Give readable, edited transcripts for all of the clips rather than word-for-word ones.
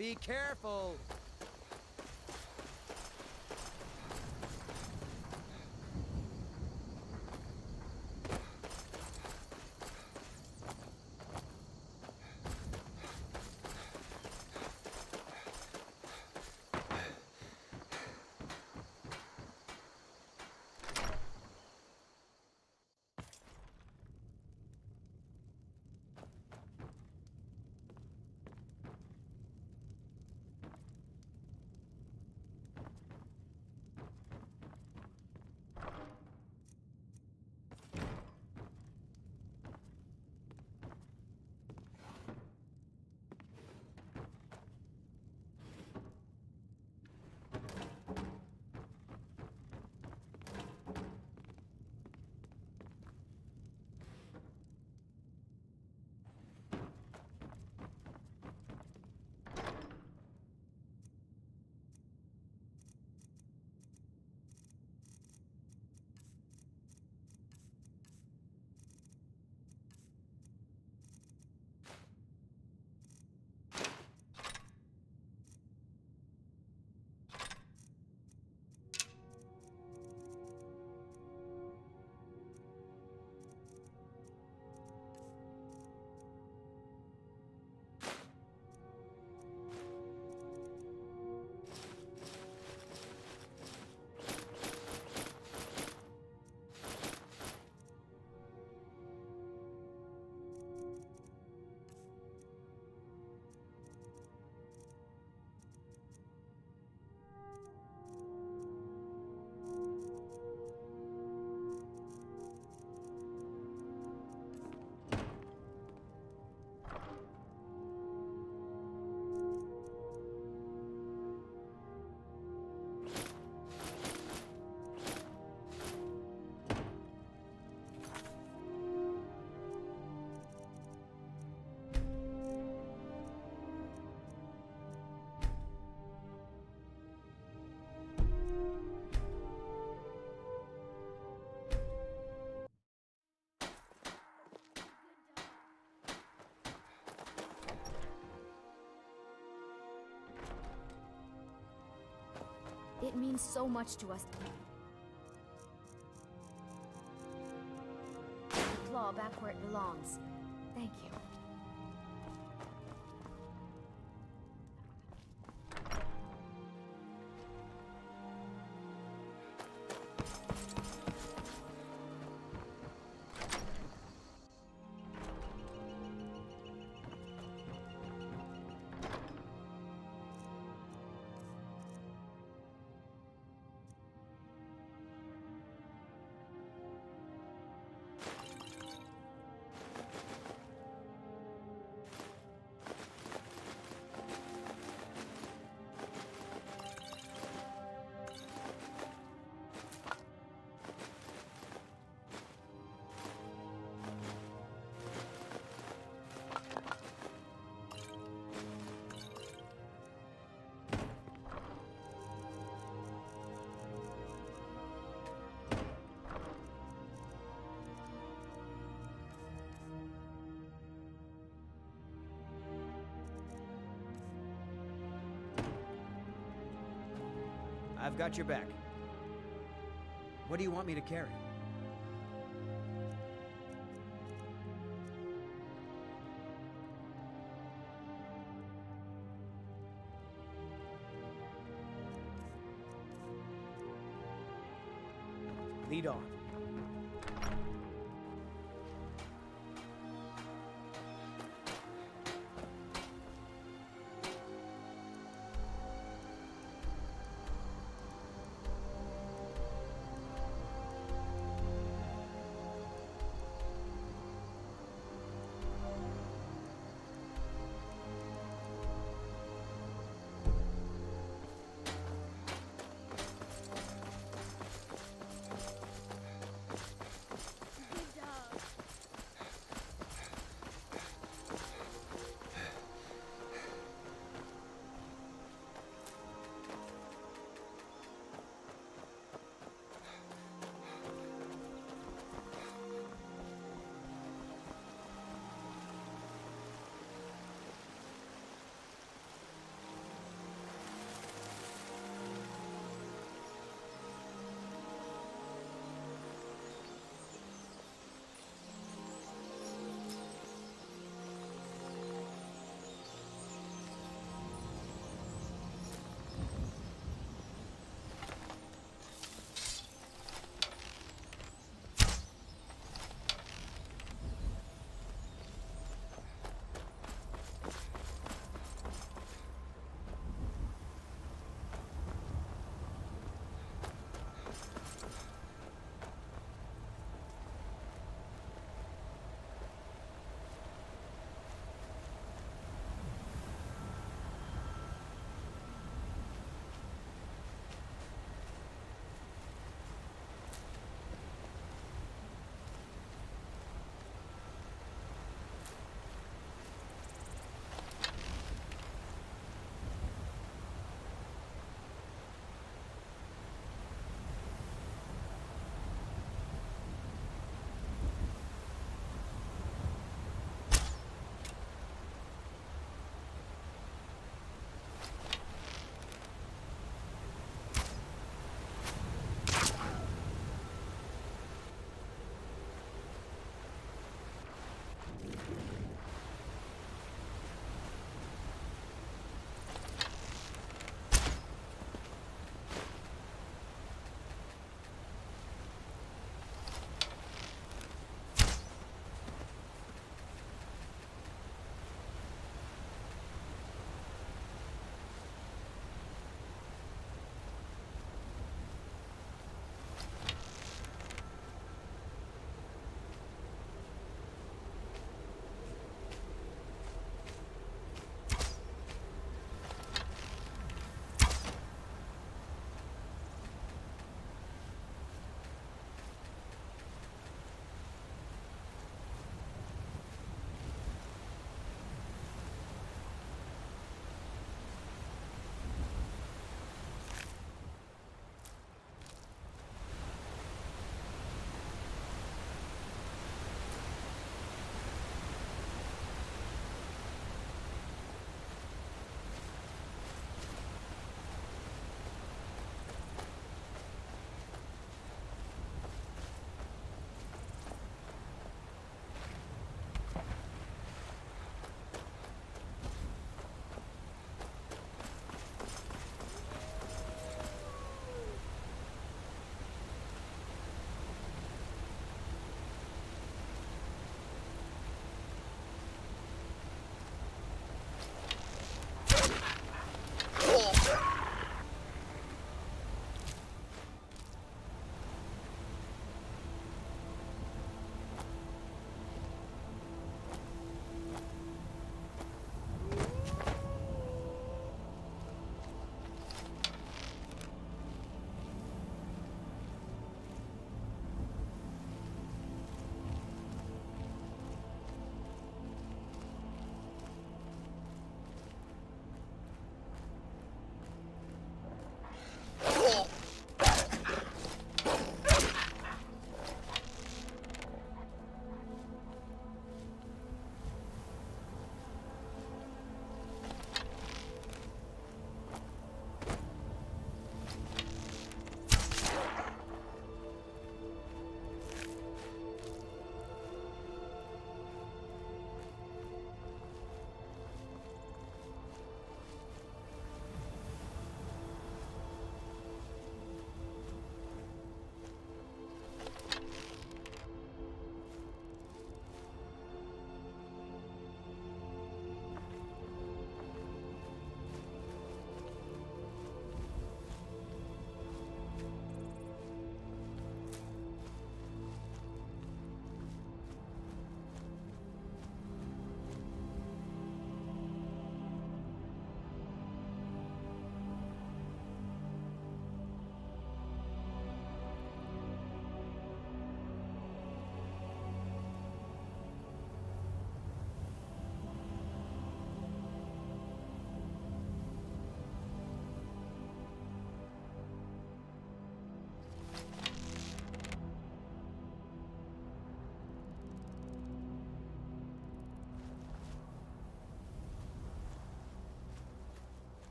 Be careful! It means so much to us. The claw back where it belongs. Thank you. I've got your back. What do you want me to carry? Lead on.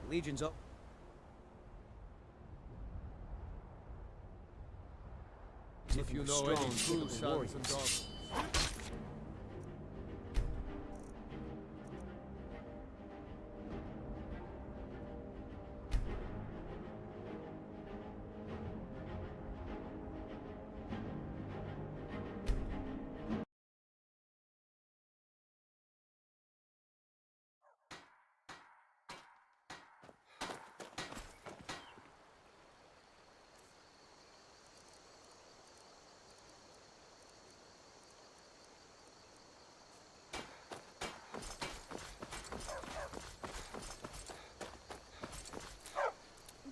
Legion's up. If you know any true sons and daughters.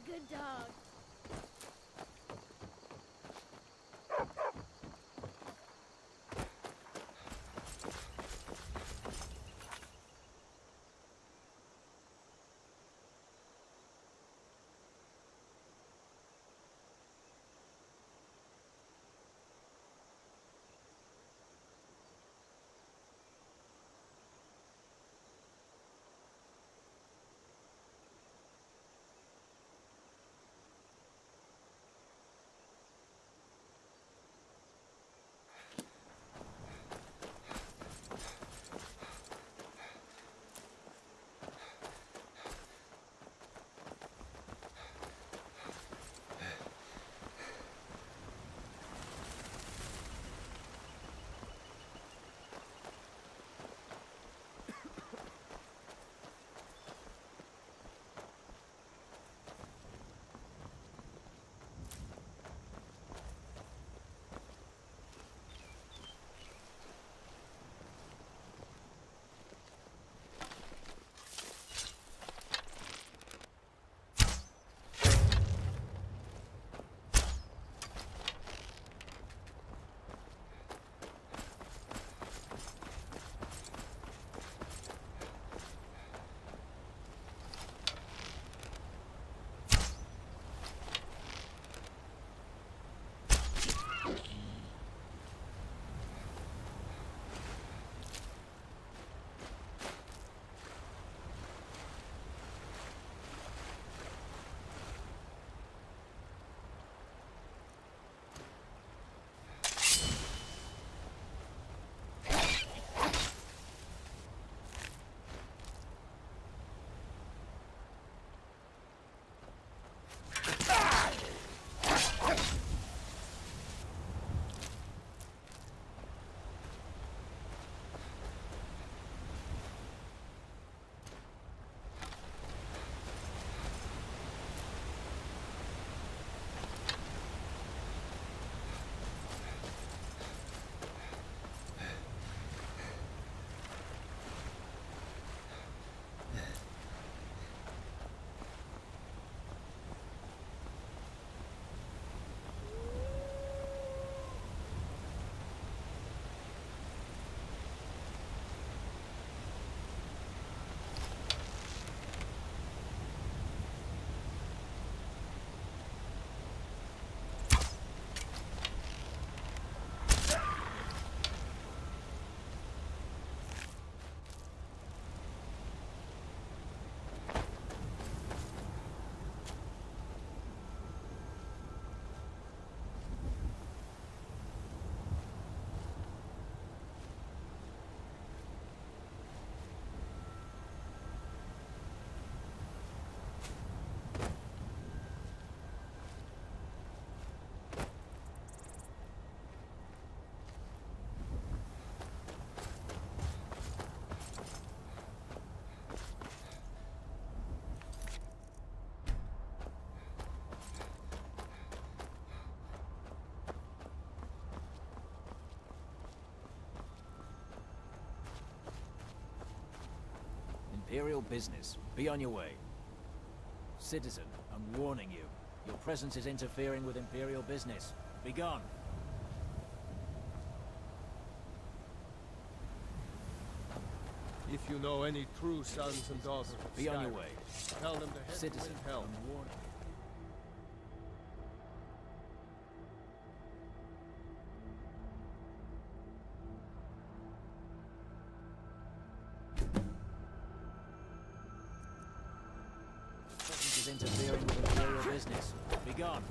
Good dog. Imperial business. Be on your way. Citizen, I'm warning you. Your presence is interfering with Imperial business. Be gone. If you know any true sons and daughters of Be on your Skyrim, way. tell them to head Citizen, to hell. I'm warning you. is interfering with Imperial business. Be gone.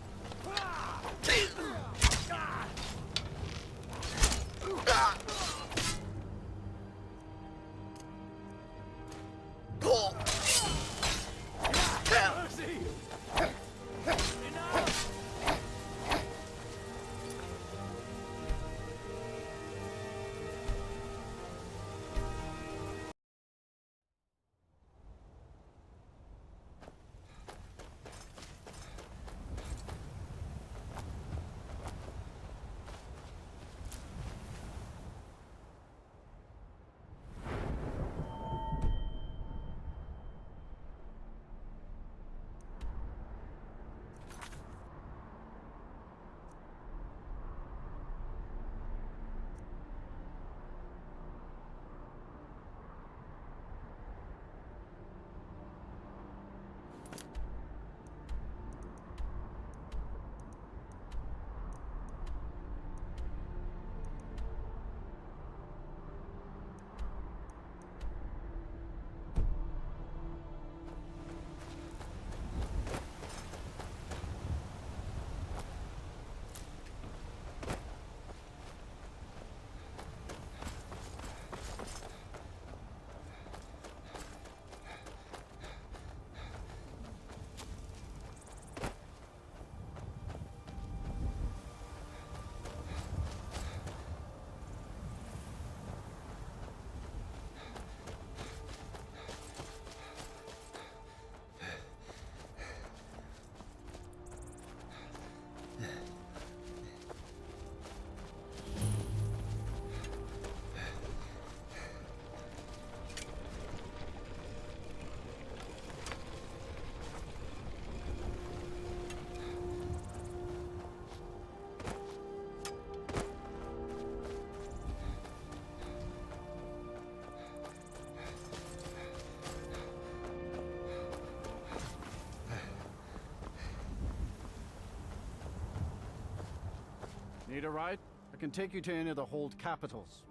Need a ride? I can take you to any of the hold capitals.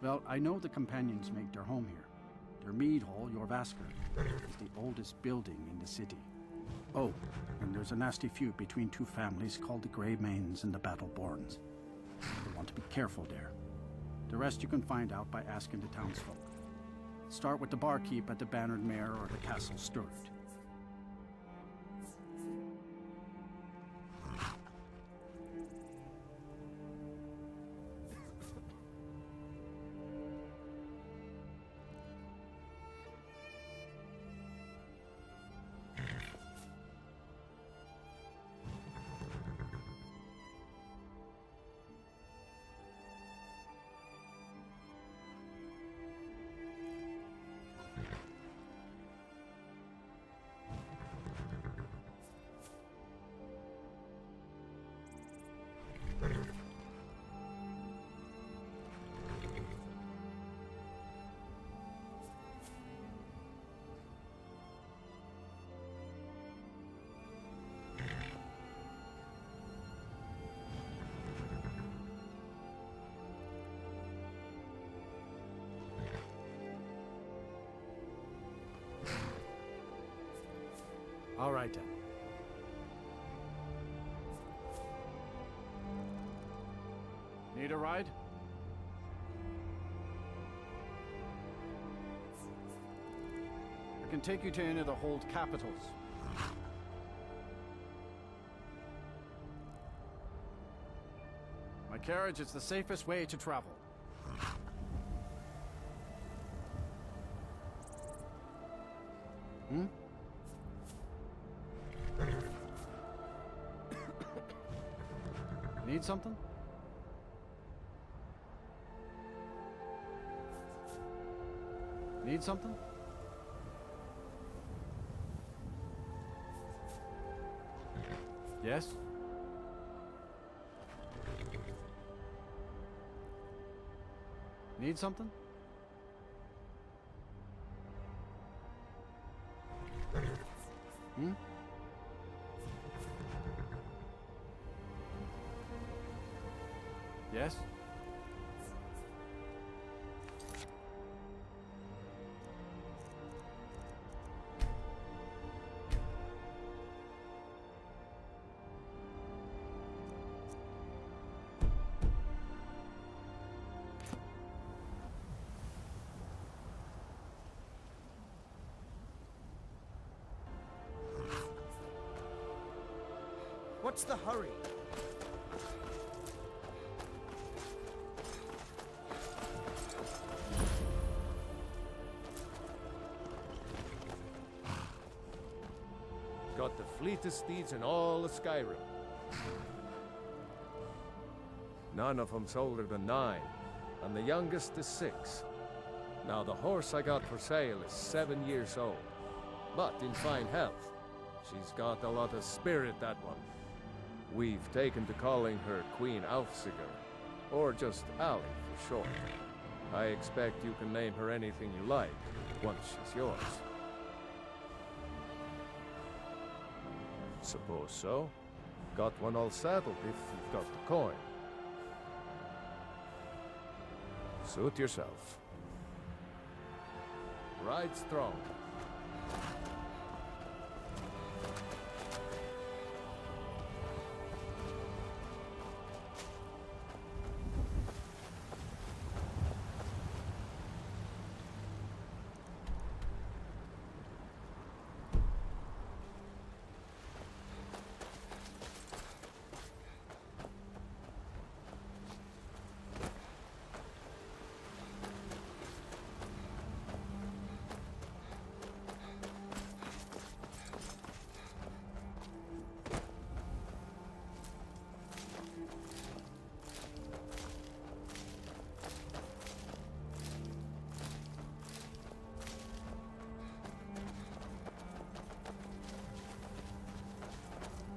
Well, I know the companions make their home here. Their mead hall, Jorvaskr, is the oldest building in the city. Oh, and there's a nasty feud between two families called the Grey Mains and the Battleborns. You want to be careful there. The rest you can find out by asking the townsfolk. Start with the barkeep at the Bannered Mare or the Castle Steward. All right, then. Need a ride? I can take you to any of the hold capitals. My carriage is the safest way to travel. Hmm? Need something? Need something? Yes? Need something? Hmm? Yes? What's the hurry? Got the fleetest steeds in all of Skyrim. None of them's older than 9, and the youngest is 6. Now the horse I got for sale is 7 years old, but in fine health. She's got a lot of spirit, that one. We've taken to calling her Queen Alfsiger, or just Ali for short. I expect you can name her anything you like, once she's yours. Suppose so. Got one all saddled if you've got the coin. Suit yourself. Ride strong.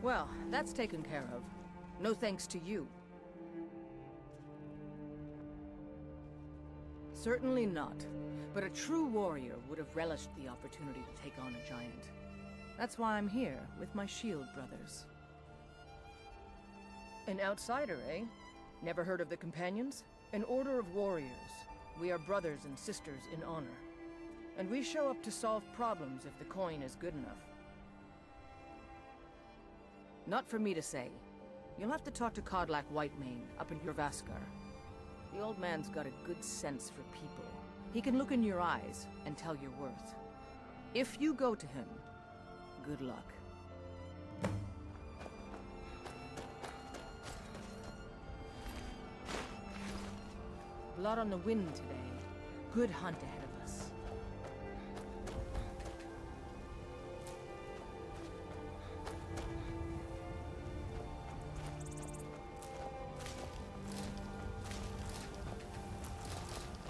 Well, that's taken care of. No thanks to you. Certainly not. But a true warrior would have relished the opportunity to take on a giant. That's why I'm here, with my shield brothers. An outsider, eh? Never heard of the Companions? An order of warriors. We are brothers and sisters in honor. And we show up to solve problems if the coin is good enough. Not for me to say. You'll have to talk to Kodlak Whitemane up in Jorvaskar. The old man's got a good sense for people. He can look in your eyes and tell your worth. If you go to him, good luck. Blood on the wind today. Good hunt ahead of us.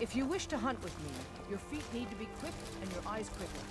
If you wish to hunt with me, your feet need to be quick and your eyes quicker.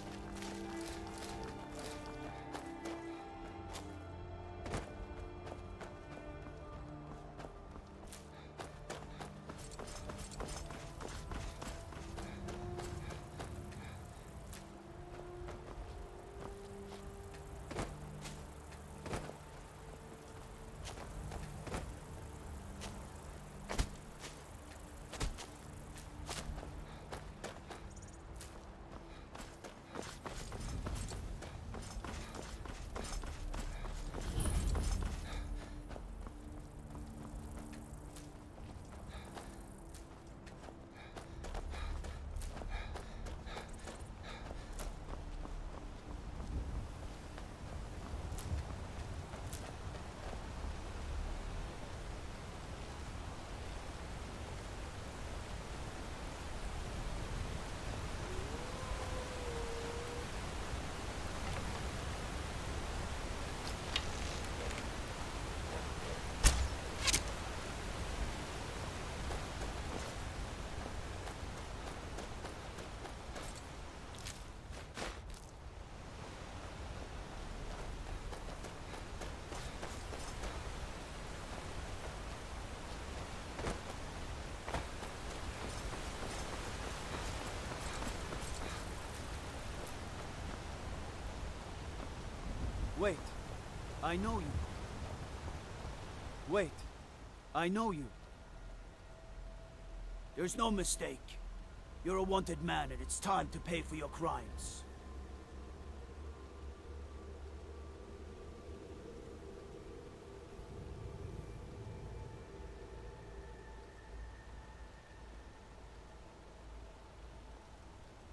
Wait. I know you. Wait. I know you. There's no mistake. You're a wanted man, and it's time to pay for your crimes.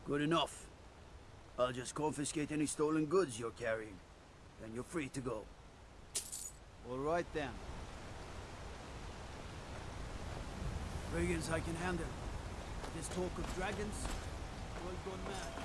Good enough. I'll just confiscate any stolen goods you're carrying. Then you're free to go. All right then. Brigands I can handle. This talk of dragons, world gone mad.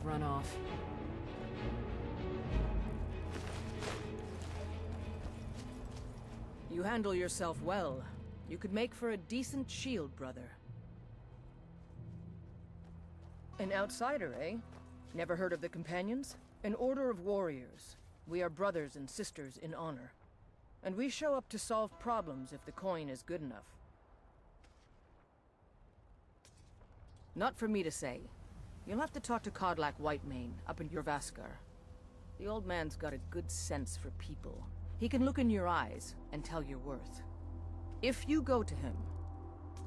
Run off. You handle yourself well. You could make for a decent shield, brother. An outsider, eh? Never heard of the Companions? An order of warriors. We are brothers and sisters in honor. And we show up to solve problems if the coin is good enough. Not for me to say. You'll have to talk to Codlac Whitemane up in Jorvaskar. The old man's got a good sense for people. He can look in your eyes and tell your worth. If you go to him,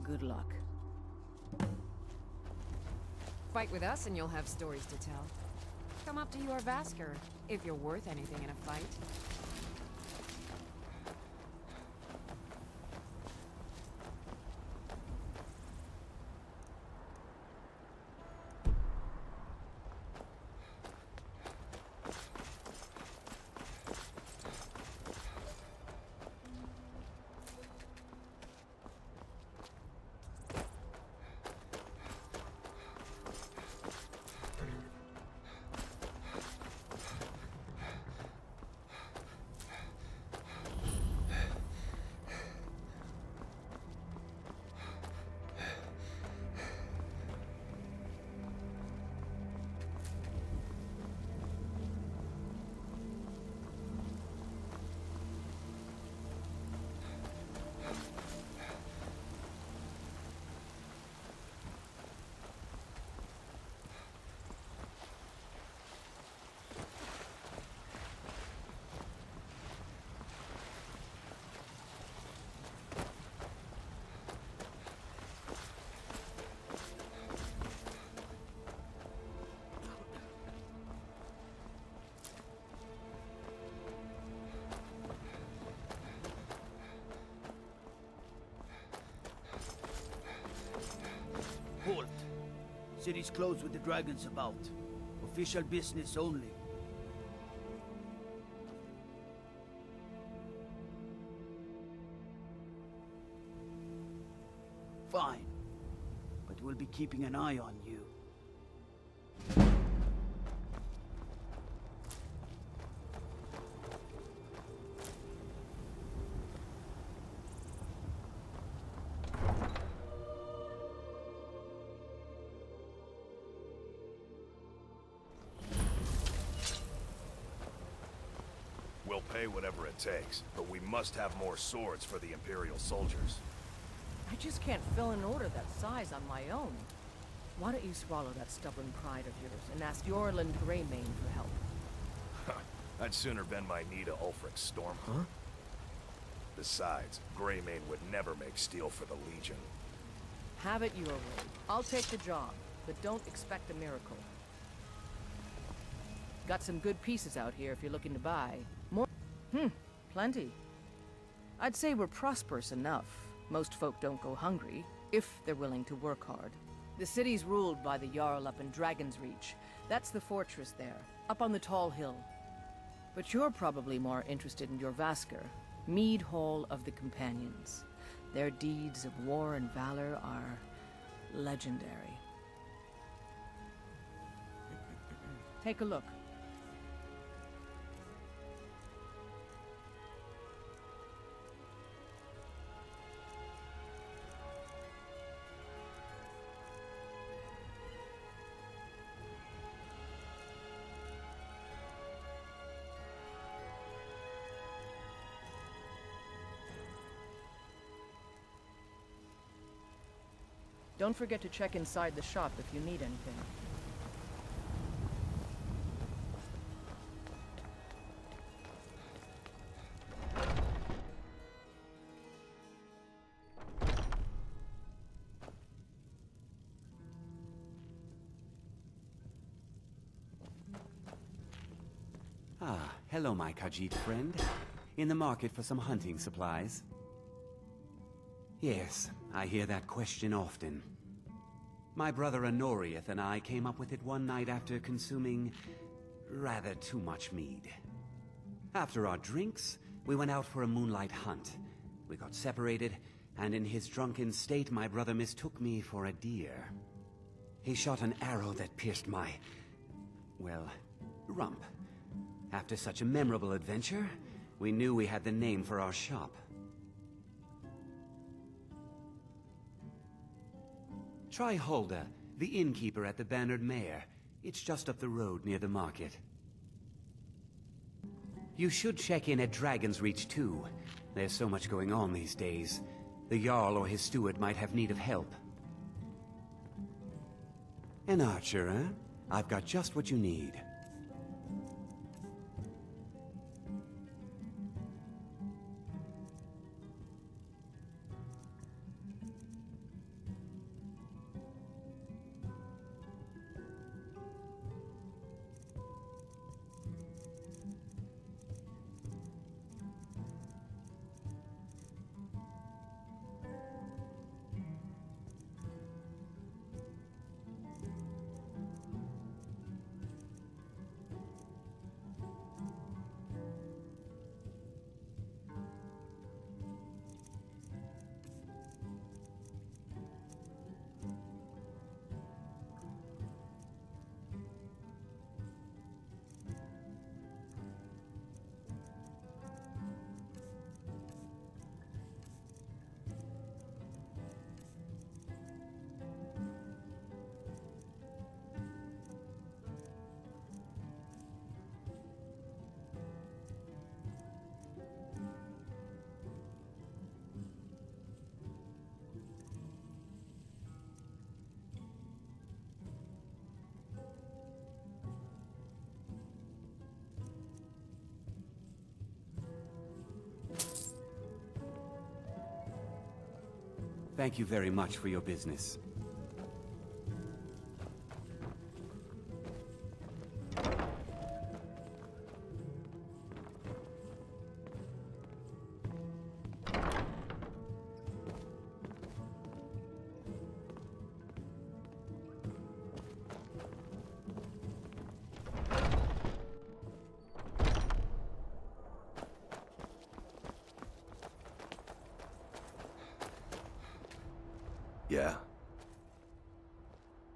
good luck. Fight with us and you'll have stories to tell. Come up to your Vasker, if you're worth anything in a fight. Halt. City's closed with the dragons about. Official business only. Fine. But we'll be keeping an eye on you. We'll pay whatever it takes, but we must have more swords for the Imperial soldiers. I just can't fill an order that size on my own. Why don't you swallow that stubborn pride of yours and ask Yorland Greymane for help? I'd sooner bend my knee to Ulfric Stormhawk. Besides, Greymane would never make steel for the Legion. Have it your way. I'll take the job, but don't expect a miracle. Got some good pieces out here if you're looking to buy. More? Plenty. I'd say we're prosperous enough. Most folk don't go hungry, if they're willing to work hard. The city's ruled by the Jarl up in Dragon's Reach. That's the fortress there, up on the tall hill. But you're probably more interested in Jorvaskar, Mead Hall of the Companions. Their deeds of war and valor are legendary. Take a look. Don't forget to check inside the shop if you need anything. Ah, hello, my Khajiit friend. In the market for some hunting supplies? Yes, I hear that question often. My brother Honoriath and I came up with it one night after consuming rather too much mead. After our drinks, we went out for a moonlight hunt. We got separated, and in his drunken state, my brother mistook me for a deer. He shot an arrow that pierced my, well, rump. After such a memorable adventure, we knew we had the name for our shop. Try Hulda, the innkeeper at the Bannered Mare. It's just up the road near the market. You should check in at Dragon's Reach too. There's so much going on these days. The Jarl or his steward might have need of help. An archer, eh? I've got just what you need. Thank you very much for your business. Yeah.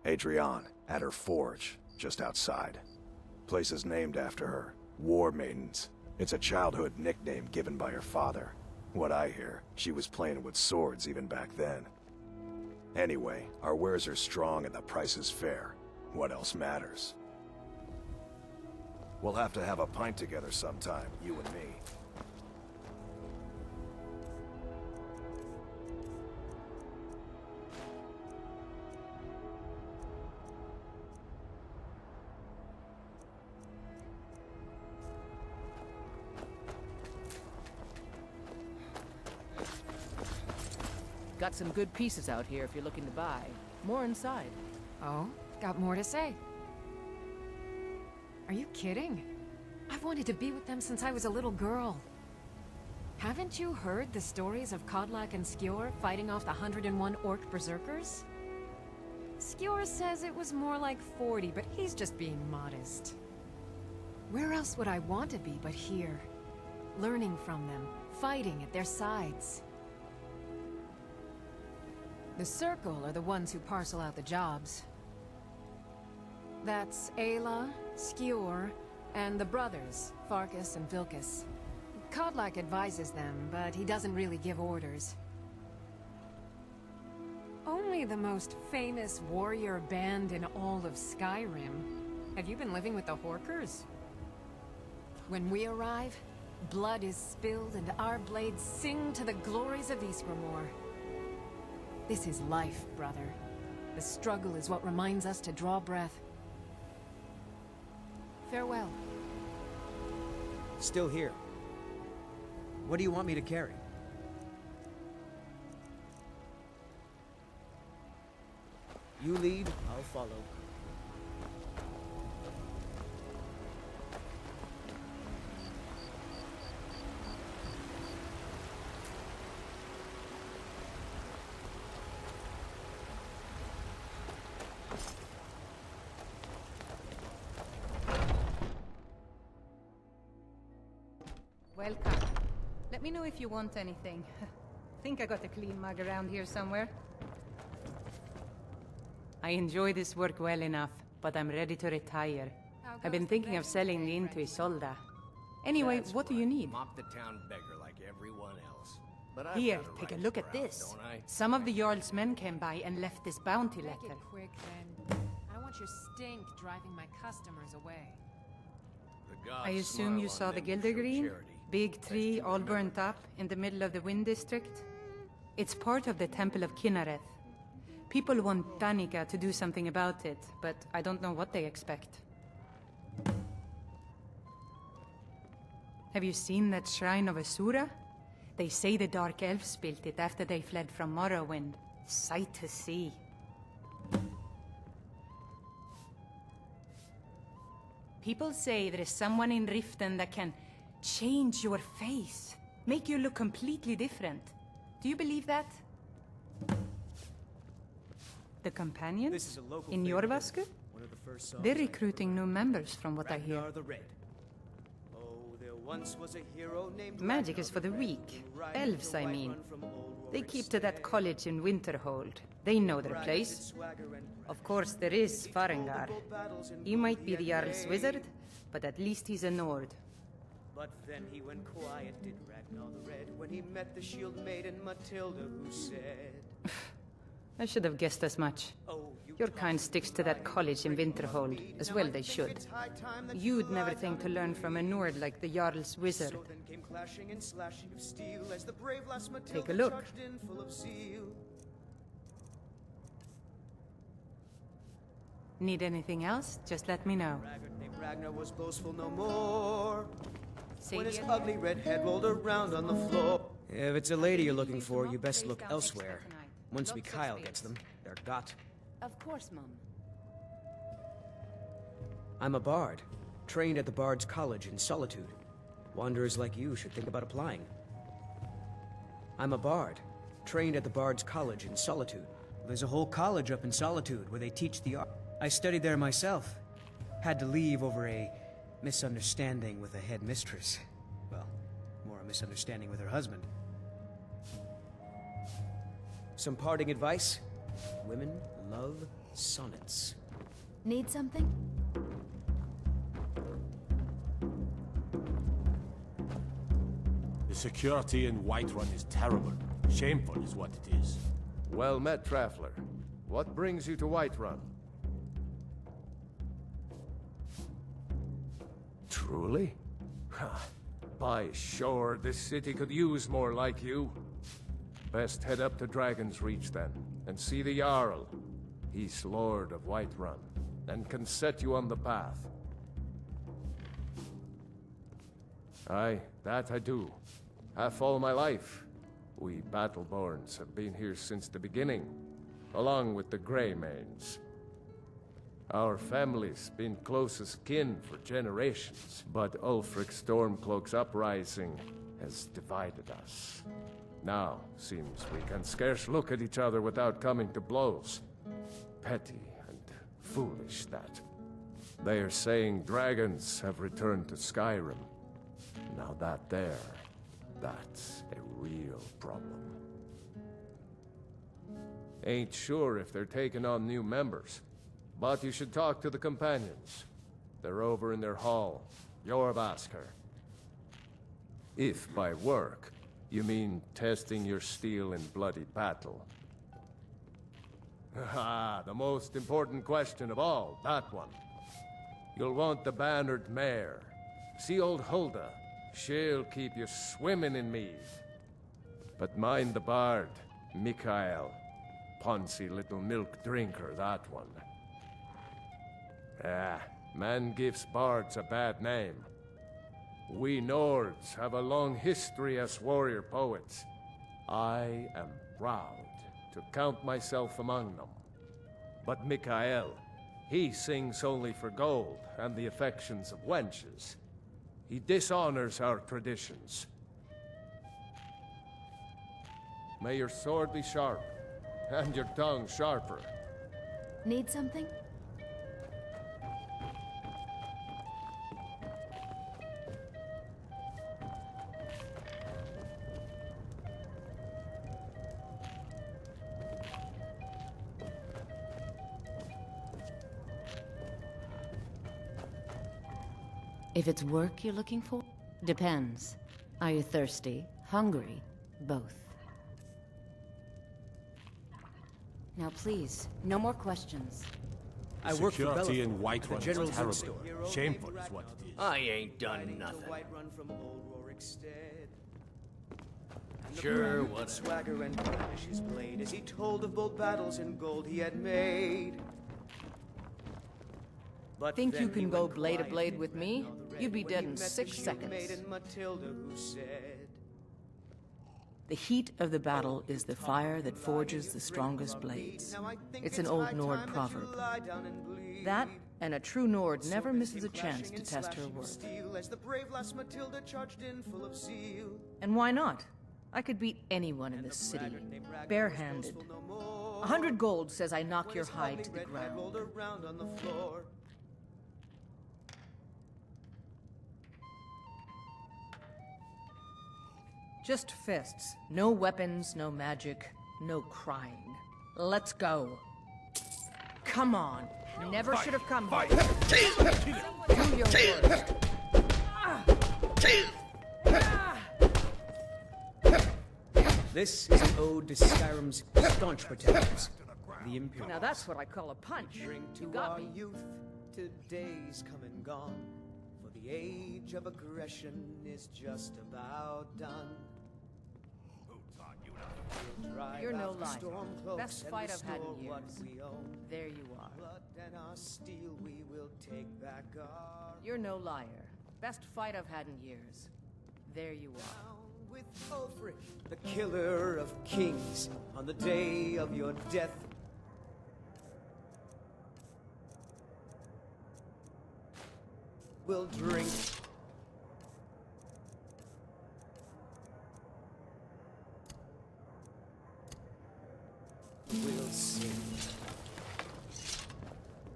Adrienne, at her forge, just outside. Place is named after her. War Maidens. It's a childhood nickname given by her father. What I hear, she was playing with swords even back then. Anyway, our wares are strong and the price is fair. What else matters? We'll have to have a pint together sometime, you and me. Got some good pieces out here if you're looking to buy. More inside. Oh? Got more to say? Are you kidding? I've wanted to be with them since I was a little girl. Haven't you heard the stories of Kodlak and Skjor fighting off the 101 orc berserkers? Skjor says it was more like 40, but he's just being modest. Where else would I want to be but here? Learning from them, fighting at their sides. The Circle are the ones who parcel out the jobs. That's Ayla, Skjor, and the brothers, Farkas and Vilkas. Kodlak advises them, but he doesn't really give orders. Only the most famous warrior band in all of Skyrim. Have you been living with the Horkers? When we arrive, blood is spilled and our blades sing to the glories of Ysgramor. This is life, brother. The struggle is what reminds us to draw breath. Farewell. Still here. What do you want me to carry? You lead, I'll follow. Welcome. Let me know if you want anything. Think I got a clean mug around here somewhere. I enjoy this work well enough, but I'm ready to retire. I've been thinking of selling the inn to Isolda. Anyway, what do you need? Mop the town beggar like everyone else. But I've Here, got a take a right look at crowd, this. don't I? Some of the Jarl's men came by and left this bounty Make it letter. quick, then. I don't want your stink driving my customers away. The gods I assume you smile saw on the them who show Gildergreen? charity. Big tree all burnt up in the middle of the Wind District? It's part of the Temple of Kinnareth. People want Danica to do something about it, but I don't know what they expect. Have you seen that Shrine of Asura? They say the Dark Elves built it after they fled from Morrowind. Sight to see. People say there is someone in Riften that can change your face, make you look completely different. Do you believe that? The companions? In Jorvaskr? They're recruiting new members from what I hear. Magic is for the weak. Elves, I mean. They keep to that college in Winterhold. They know their place. Of course, there is Farengar. He might be the Jarl's wizard, but at least he's a Nord. But then he went quiet, did Ragnar the Red, when he met the shield maiden Matilda, who said... I should have guessed as much. Your kind sticks to that college in Winterhold, as well they should. You'd never think to learn from a Nord like the Jarl's wizard. Take a look. Need anything else? Just let me know. Ragnar was boastful no more. When his ugly red head rolled around on the floor. If it's a lady you're looking for, you best look elsewhere. Once Mikhail gets them, they're got. Of course, Mum. I'm a bard, trained at the Bard's College in Solitude. Wanderers like you should think about applying. I'm a bard, trained at the Bard's College in Solitude. There's a whole college up in Solitude where they teach the art. I studied there myself. Had to leave over a misunderstanding with a headmistress. Well, more a misunderstanding with her husband. Some parting advice? Women love sonnets. Need something? The security in Whiterun is terrible. Shameful is what it is. Well met, Traveler. What brings you to Whiterun? Truly? By sure, this city could use more like you. Best head up to Dragon's Reach then, and see the Jarl. He's Lord of Whiterun, and can set you on the path. Aye, that I do. Half all my life. We Battleborns have been here since the beginning, along with the Greymanes. Our family's been closest kin for generations, but Ulfric Stormcloak's uprising has divided us. Now, seems we can scarce look at each other without coming to blows. Petty and foolish, that. They are saying dragons have returned to Skyrim. Now that's a real problem. Ain't sure if they're taking on new members, but you should talk to the companions. They're over in their hall, Jorvaskr. If by work, you mean testing your steel in bloody battle. Ah, the most important question of all, that one. You'll want the bannered mare. See old Hulda? She'll keep you swimming in mead. But mind the bard, Mikhail. Poncy little milk drinker, that one. Ah, man gives bards a bad name. We Nords have a long history as warrior poets. I am proud to count myself among them. But Mikhail, he sings only for gold and the affections of wenches. He dishonors our traditions. May your sword be sharp, and your tongue sharper. Need something? If it's work you're looking for, depends. Are you thirsty, hungry, both? Now please, no more questions. I work for Security in Bellathor, Whiterun General is terrible. Store. Shameful is what it is. I ain't done nothing. Sure, whatever. Swagger and brandished his blade as he told of bold battles and gold he had made. But Think then you he can go went blade to quiet blade and with ran me? all the red You'd be when dead he in met the 6 shield seconds. maiden Matilda, who said, The heat of the battle is the fire that forges the strongest blades. It's an old Nord proverb. That, and a true Nord never misses a chance to test her worth. As the brave lass Matilda charged in full of zeal. And why not? I could beat anyone in this city, barehanded. 100 gold says I knock your hide to the ground. Rolled around on the floor. Just fists. No weapons, no magic, no crying. Let's go. Come on. Never should have come here. Do your worst. This is an ode to Skyrim's staunch protectors, the Imperials. Now that's what I call a punch. Drink You to got our me. youth, today's come and gone. For the age of aggression is just about done. We'll drive You're no out the liar. storm cloaks Best and fight I've had in restore what years. we own. There you are. Blood and our steel, we will take back our You're no liar. Best fight I've had in years. There you are. crown with Ulfric, the killer of kings, on the day of your death. We'll drink. We'll sing.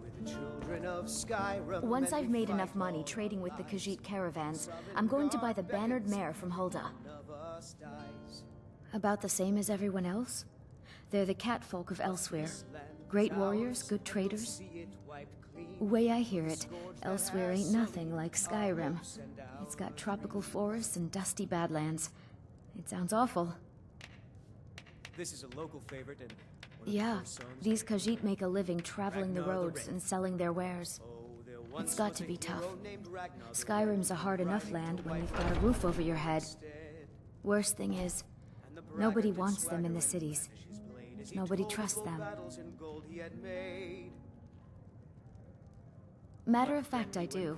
With the children of Skyrim. Once and I've we made fight enough money all trading with the our Khajiit lives. caravans, I'm going to buy the bannered mare from Hulda. None of us dies. About the same as everyone else. They're the catfolk of Elsewhere. Great warriors, good traders. See it wiped clean. Way I hear it, Elsewhere ain't nothing like Skyrim. It's got tropical forests and dusty badlands. It sounds awful. This is a local favorite and Yeah, these Khajiit make a living traveling the roads and selling their wares. It's got to be tough. Skyrim's a hard enough land when you've got a roof over your head. Worst thing is, nobody wants them in the cities. Nobody trusts them. Matter of fact, I do.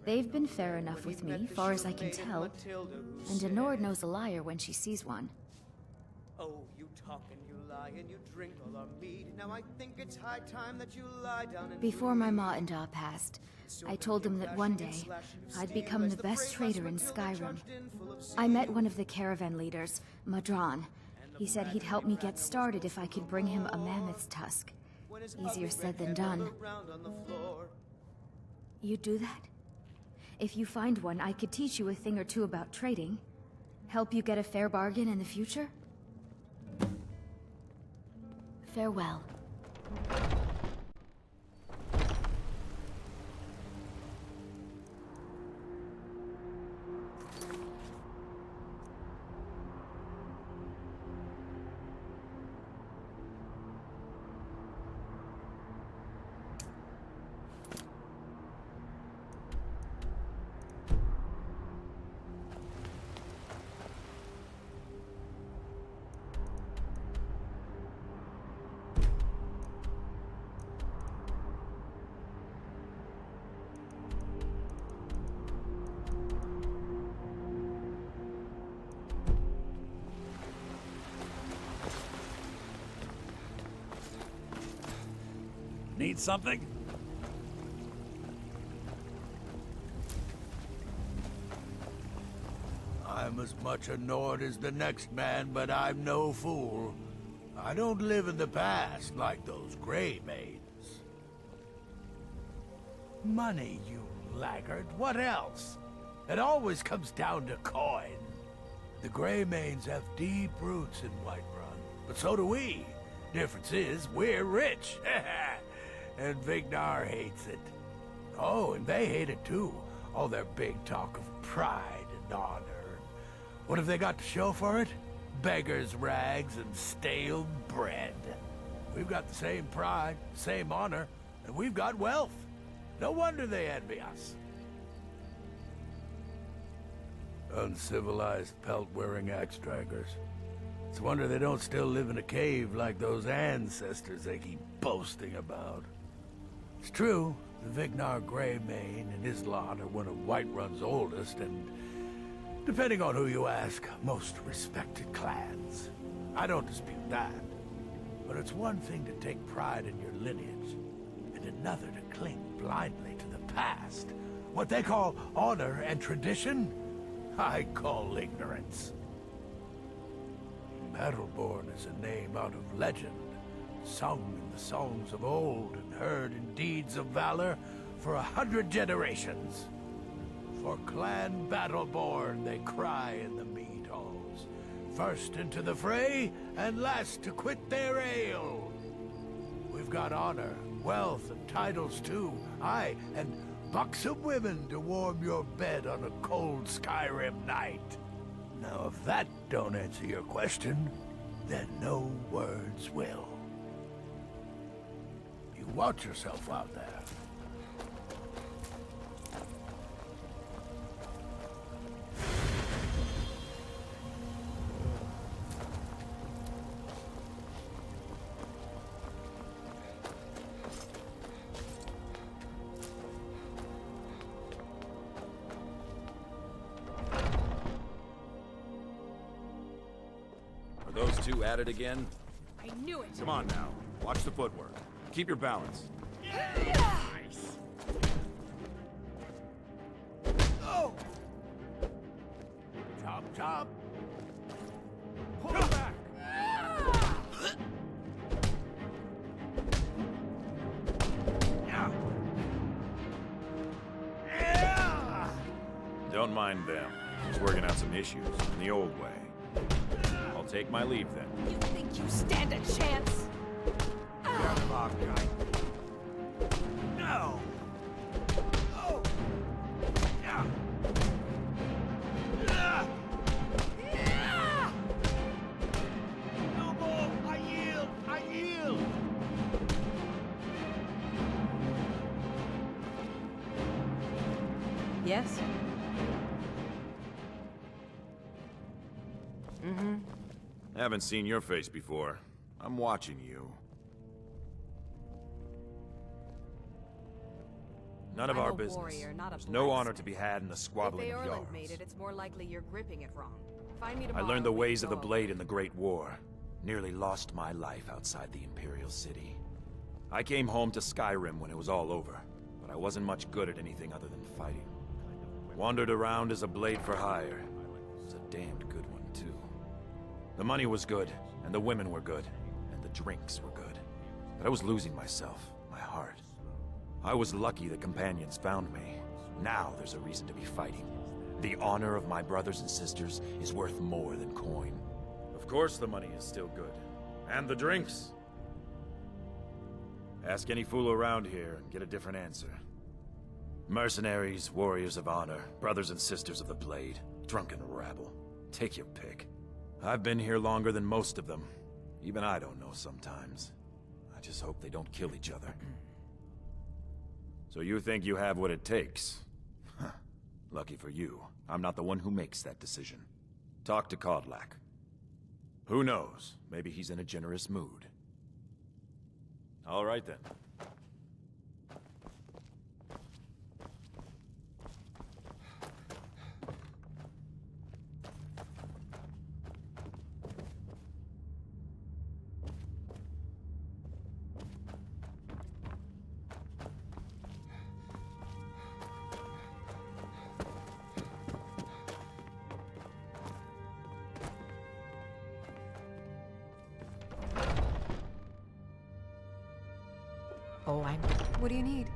They've been fair enough with me, far as I can tell. And a Nord knows a liar when she sees one. Oh, you talk and you lie and you drink all our mead. Now I think it's high time that you lie down and Before my ma and Da passed, I told them that one day I'd become the best trader in Skyrim. I met one of the caravan leaders, Madron. He said he'd help me get started if I could bring him a mammoth's tusk. Easier said than done. You'd do that? If you find one, I could teach you a thing or two about trading. Help you get a fair bargain in the future? Farewell. Need something? I'm as much a Nord as the next man, but I'm no fool. I don't live in the past like those Grey Maids. Money, you laggard. What else? It always comes down to coin. The Grey Maids have deep roots in Whiterun, but so do we. Difference is, we're rich. And Vignar hates it. Oh, and they hate it too. All their big talk of pride and honor. What have they got to show for it? Beggars' rags and stale bread. We've got the same pride, same honor, and we've got wealth. No wonder they envy us. Uncivilized pelt-wearing axe-draggers. It's a wonder they don't still live in a cave like those ancestors they keep boasting about. It's true, the Vignar Greymane and his lot are one of Whiterun's oldest and, depending on who you ask, most respected clans. I don't dispute that. But it's one thing to take pride in your lineage, and another to cling blindly to the past. What they call honor and tradition, I call ignorance. Battleborn is a name out of legend, sung in the songs of old and heard in deeds of valor for 100 generations. For Clan Battleborn they cry in the mead halls, first into the fray and last to quit their ale. We've got honor, wealth, and titles too, aye, and buxom women to warm your bed on a cold Skyrim night. Now, if that don't answer your question, then no words will. You watch yourself out there. Those two at it again? I knew it! Come on now. Watch the footwork. Keep your balance. Nice! Oh! Chop, chop! Pull it back! Don't mind them. Just working out some issues in the old way. I'll take my leave then. You think you stand a chance? No! Oh! Yeah! No more! I yield! I yield! Yes? Mm-hmm. Haven't seen your face before. I'm watching you. None of I'm our a business. warrior, not a There's no honor blacksmith. to be had in the squabbling If of Eorland yarns. made it, it's more likely you're gripping it wrong. Find me I tomorrow. learned the we ways can of the go blade in the Great War. Nearly lost my life outside the Imperial City. I came home to Skyrim when it was all over, but I wasn't much good at anything other than fighting. Wandered around as a blade for hire. It was a damned good one, too. The money was good, and the women were good, and the drinks were good. But I was losing myself, my heart. I was lucky the companions found me. Now there's a reason to be fighting. The honor of my brothers and sisters is worth more than coin. Of course the money is still good. And the drinks. Ask any fool around here and get a different answer. Mercenaries, warriors of honor, brothers and sisters of the blade, drunken rabble. Take your pick. I've been here longer than most of them. Even I don't know sometimes. I just hope they don't kill each other. So you think you have what it takes? Huh. Lucky for you, I'm not the one who makes that decision. Talk to Kodlak. Who knows? Maybe he's in a generous mood. All right then. Oh, I'm... What do you need?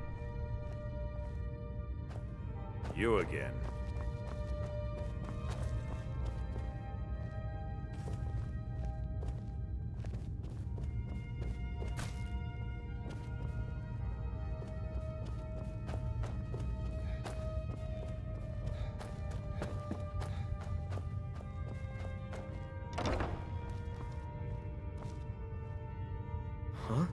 You again. Huh?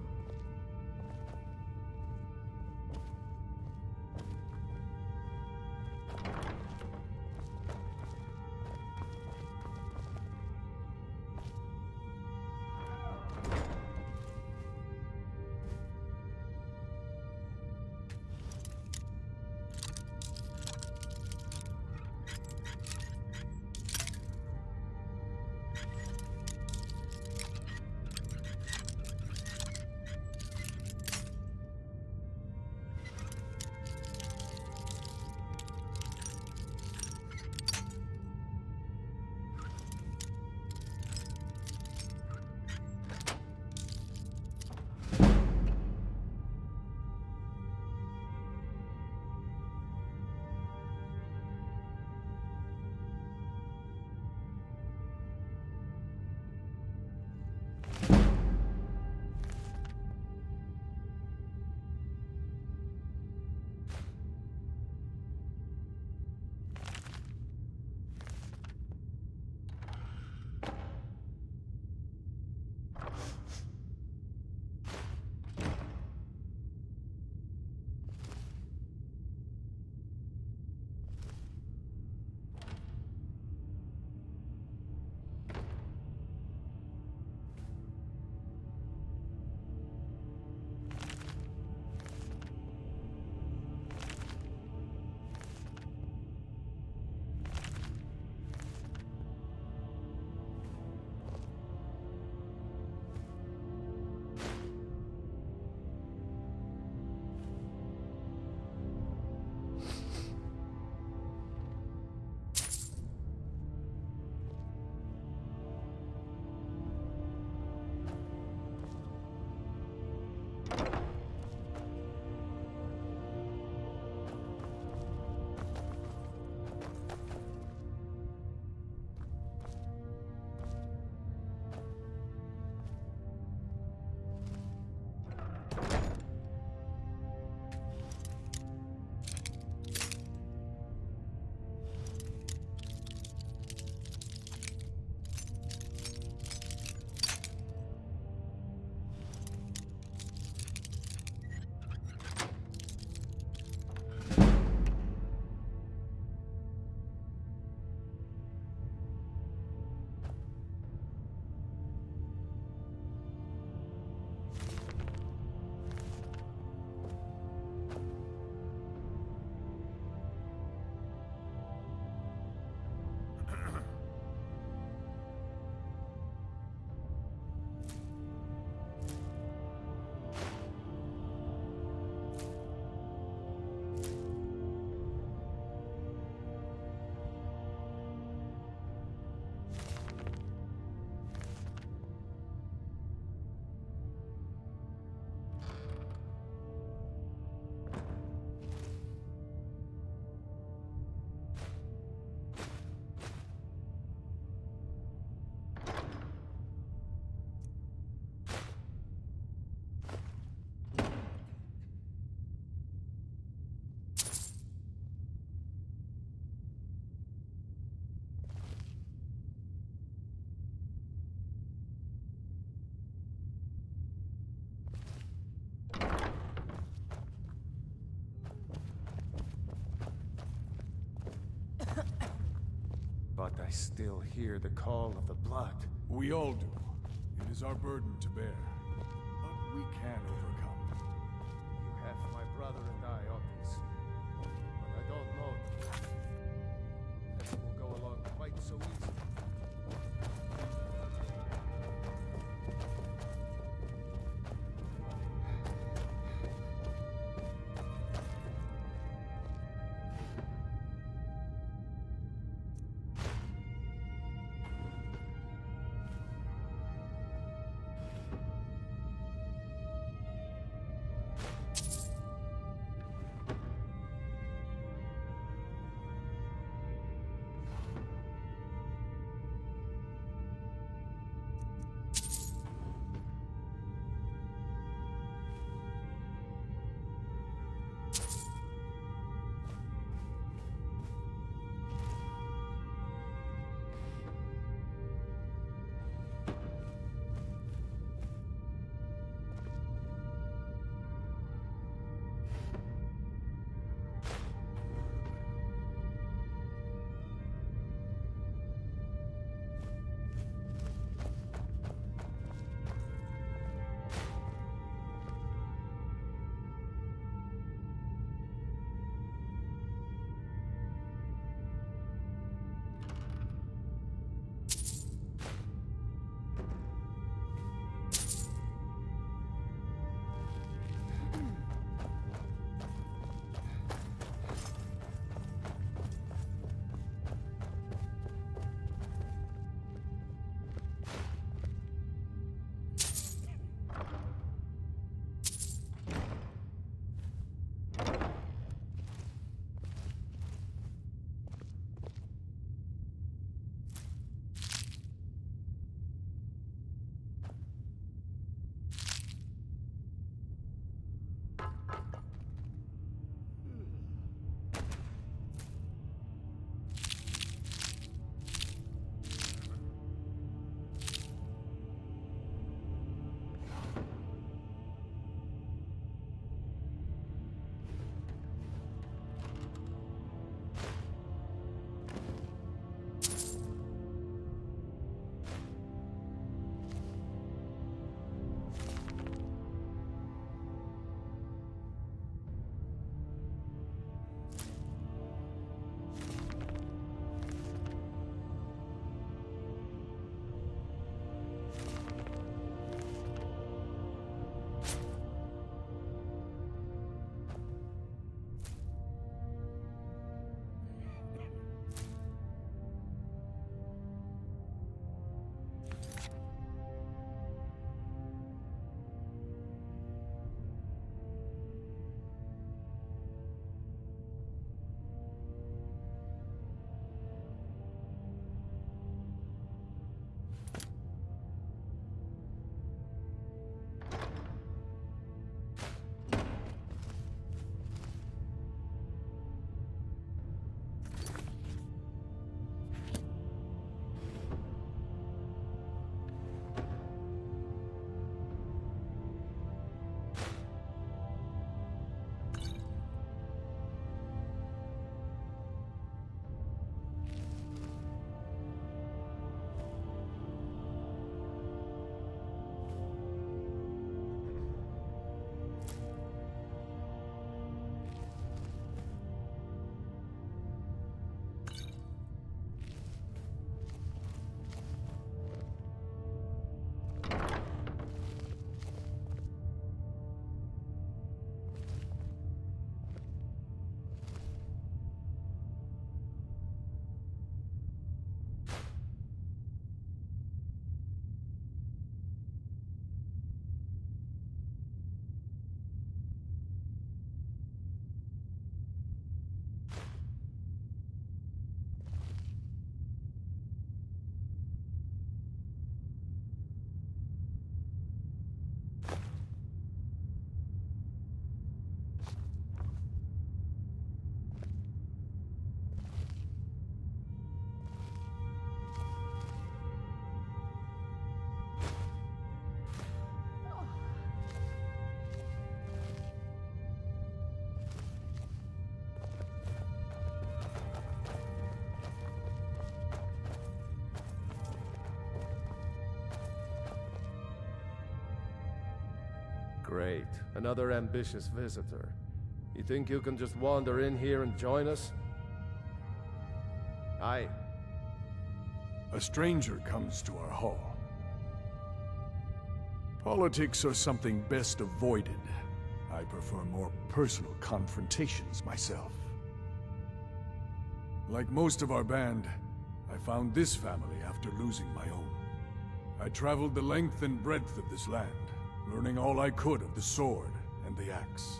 still hear the call of the blood. We all do. It is our burden to bear. But we can overcome. You have my brother and I, Otis. But I don't know if it will go along quite so easily. Great. Another ambitious visitor. You think you can just wander in here and join us? Aye. A stranger comes to our hall. Politics are something best avoided. I prefer more personal confrontations myself. Like most of our band, I found this family after losing my own. I traveled the length and breadth of this land, learning all I could of the sword and the axe.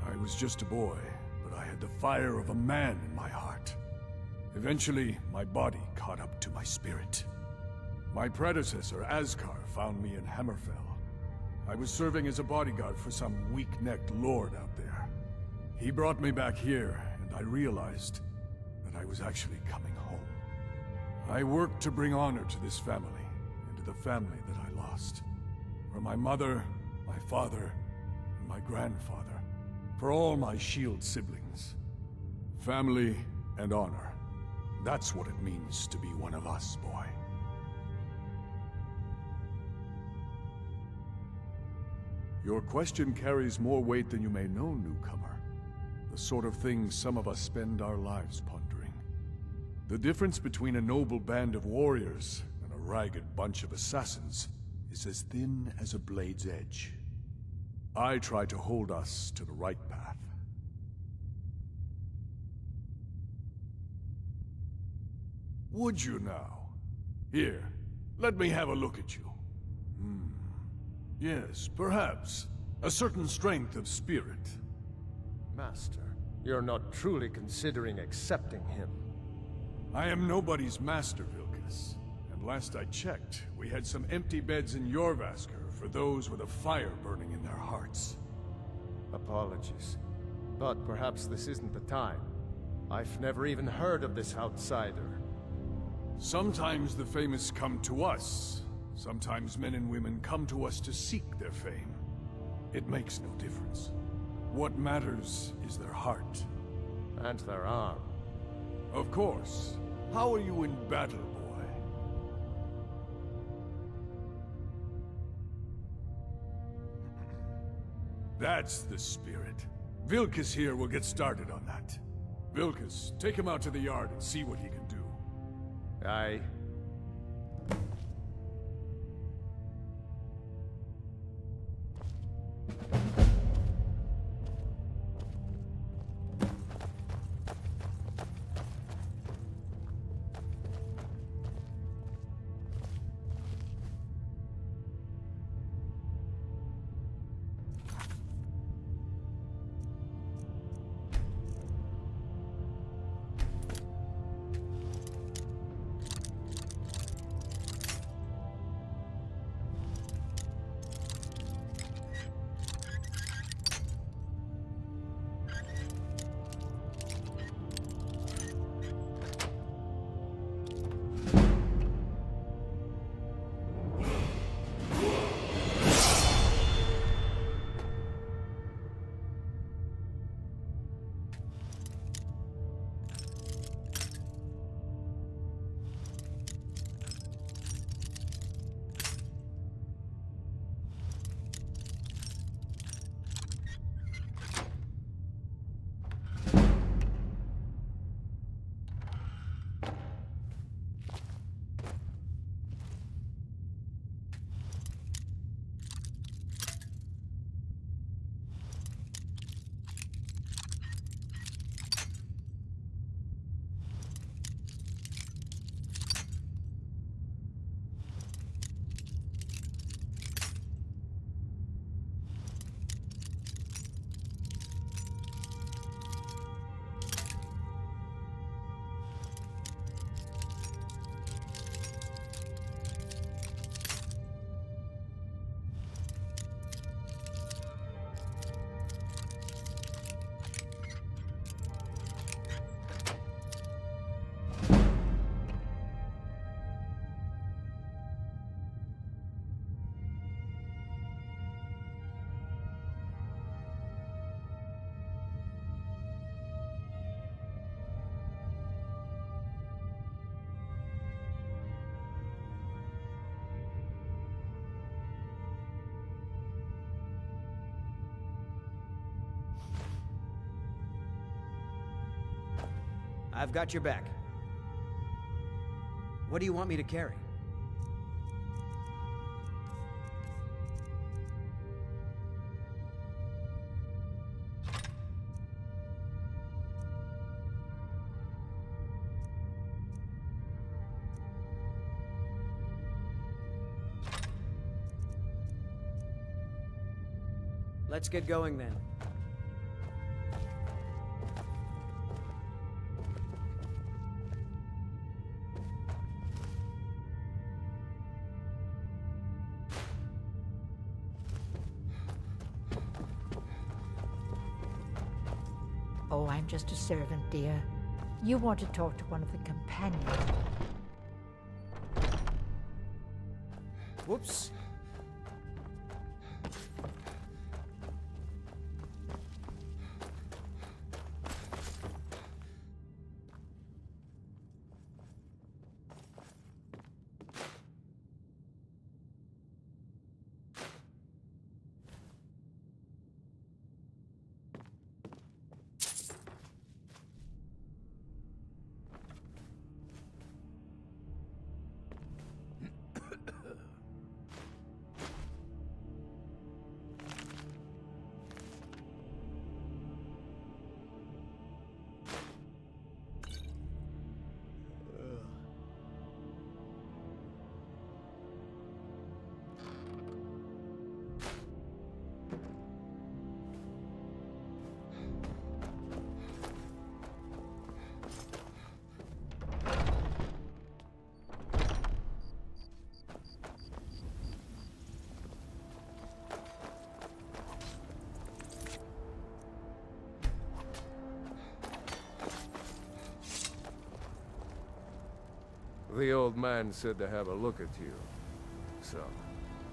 I was just a boy, but I had the fire of a man in my heart. Eventually, my body caught up to my spirit. My predecessor, Askar, found me in Hammerfell. I was serving as a bodyguard for some weak-necked lord out there. He brought me back here, and I realized that I was actually coming home. I worked to bring honor to this family, and to the family that I lost. For my mother, my father, and my grandfather. For all my shield siblings. Family and honor. That's what it means to be one of us, boy. Your question carries more weight than you may know, newcomer. The sort of thing some of us spend our lives pondering. The difference between a noble band of warriors and a ragged bunch of assassins is as thin as a blade's edge. I try to hold us to the right path. Would you now? Here, let me have a look at you. Yes, perhaps. A certain strength of spirit. Master, you're not truly considering accepting him. I am nobody's master, Vilkas. And last I checked, we had some empty beds in Jorvaskr for those with a fire burning in their hearts. Apologies. But perhaps this isn't the time. I've never even heard of this outsider. Sometimes the famous come to us. Sometimes men and women come to us to seek their fame. It makes no difference. What matters is their heart. And their arm. Of course. How are you in battle, boy? That's the spirit. Vilkas here will get started on that. Vilkas, take him out to the yard and see what he can do. Aye. I've got your back. What do you want me to carry? Let's get going then. Oh, I'm just a servant, dear. You want to talk to one of the companions. Whoops. The old man said to have a look at you. So,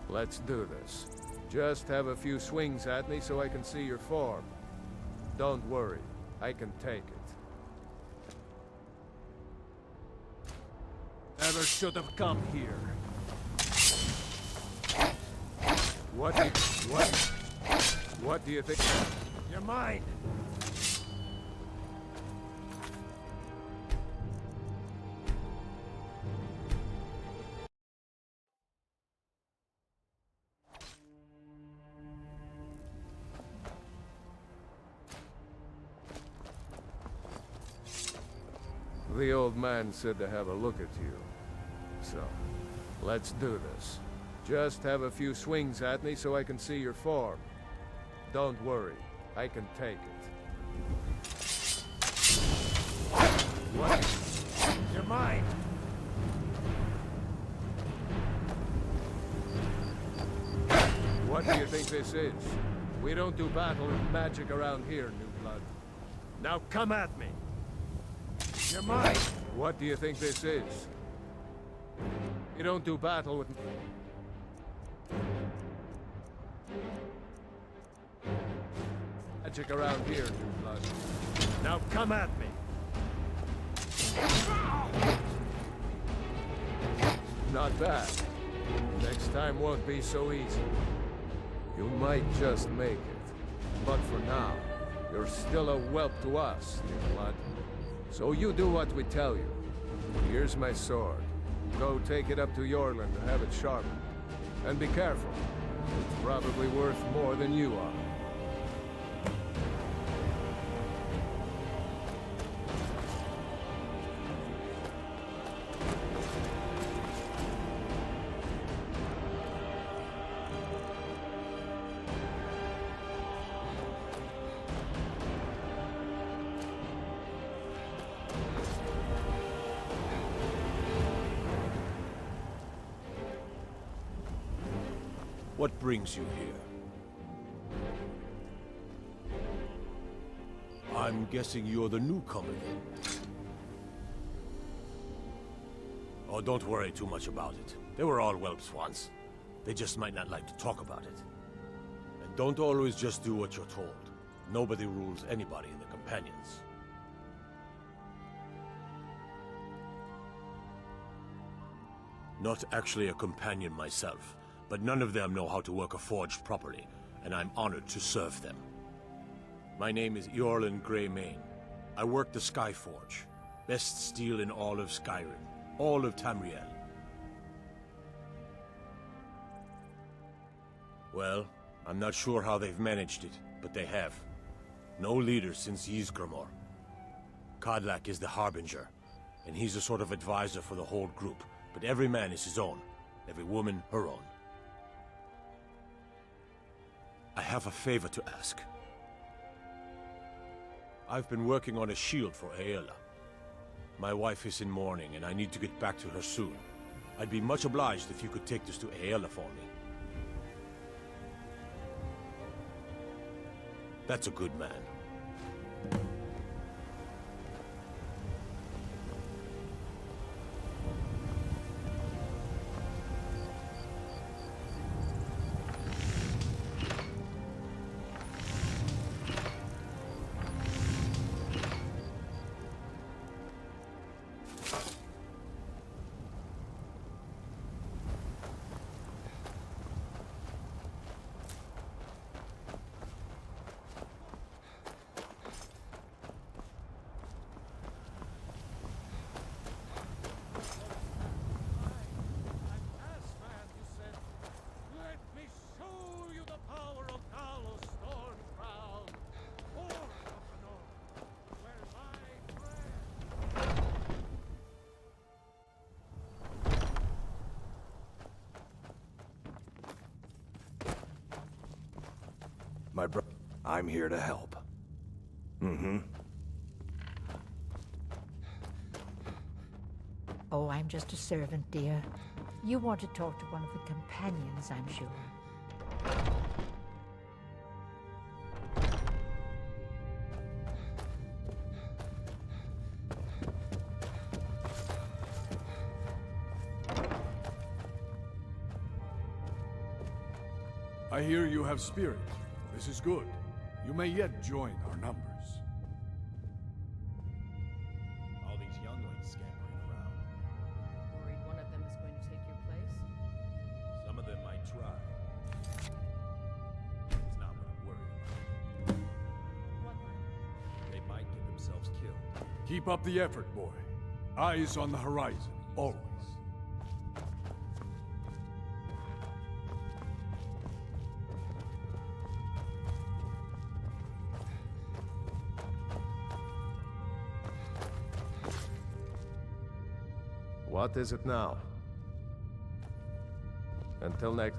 let's do this. Just have a few swings at me so I can see your form. Don't worry, I can take it. Never should have come here. What do you think? You're mine! The old man said to have a look at you. So, let's do this. Just have a few swings at me so I can see your form. Don't worry, I can take it. What? You're mine! What do you think this is? We don't do battle with magic around here, New Blood. Now come at me! You're mine! What do you think this is? We don't do battle with... magic around here, New Blood. Now come at me! Not bad. Next time won't be so easy. You might just make it. But for now, you're still a whelp to us, New Blood. So you do what we tell you. Here's my sword. Go take it up to Yorland to have it sharpened. And be careful. It's probably worth more than you are. What brings you here? I'm guessing you're the newcomer then. Oh, don't worry too much about it. They were all whelps once. They just might not like to talk about it. And don't always just do what you're told. Nobody rules anybody in the Companions. Not actually a companion myself, but none of them know how to work a forge properly, and I'm honored to serve them. My name is Eorlin Greymane. I work the Skyforge. Best steel in all of Skyrim. All of Tamriel. Well, I'm not sure how they've managed it, but they have. No leader since Ysgramor. Kodlak is the Harbinger, and he's a sort of advisor for the whole group, but every man is his own. Every woman, her own. I have a favor to ask. I've been working on a shield for Aela. My wife is in mourning, and I need to get back to her soon. I'd be much obliged if you could take this to Aela for me. That's a good man. I'm here to help. Oh, I'm just a servant, dear. You want to talk to one of the companions, I'm sure. I hear you have spirit. This is good. You may yet join our numbers. All these younglings scampering around. Worried one of them is going to take your place? Some of them might try. It's not what I'm worried about. What? They might get themselves killed. Keep up the effort, boy. Eyes on the horizon, always. What is it now? Until next...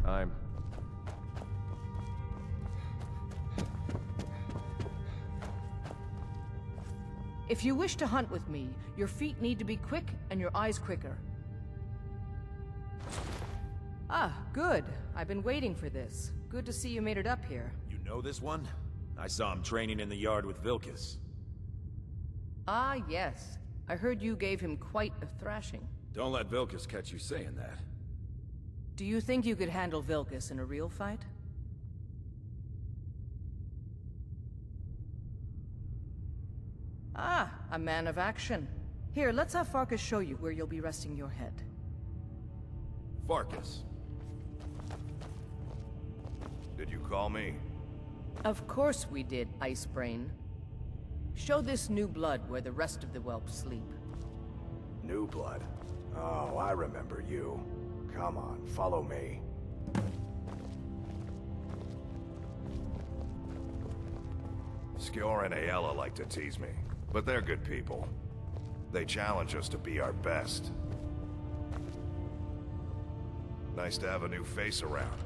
I'm... If you wish to hunt with me, your feet need to be quick and your eyes quicker. Ah, good. I've been waiting for this. Good to see you made it up here. You know this one? I saw him training in the yard with Vilkas. Ah, yes. I heard you gave him quite a thrashing. Don't let Vilkas catch you saying that. Do you think you could handle Vilkas in a real fight? Ah, a man of action. Here, let's have Farkas show you where you'll be resting your head. Farkas. Did you call me? Of course we did, Icebrain. Show this new blood where the rest of the whelps sleep. New blood? Oh, I remember you. Come on, follow me. Skjor and Aela like to tease me, but they're good people. They challenge us to be our best. Nice to have a new face around.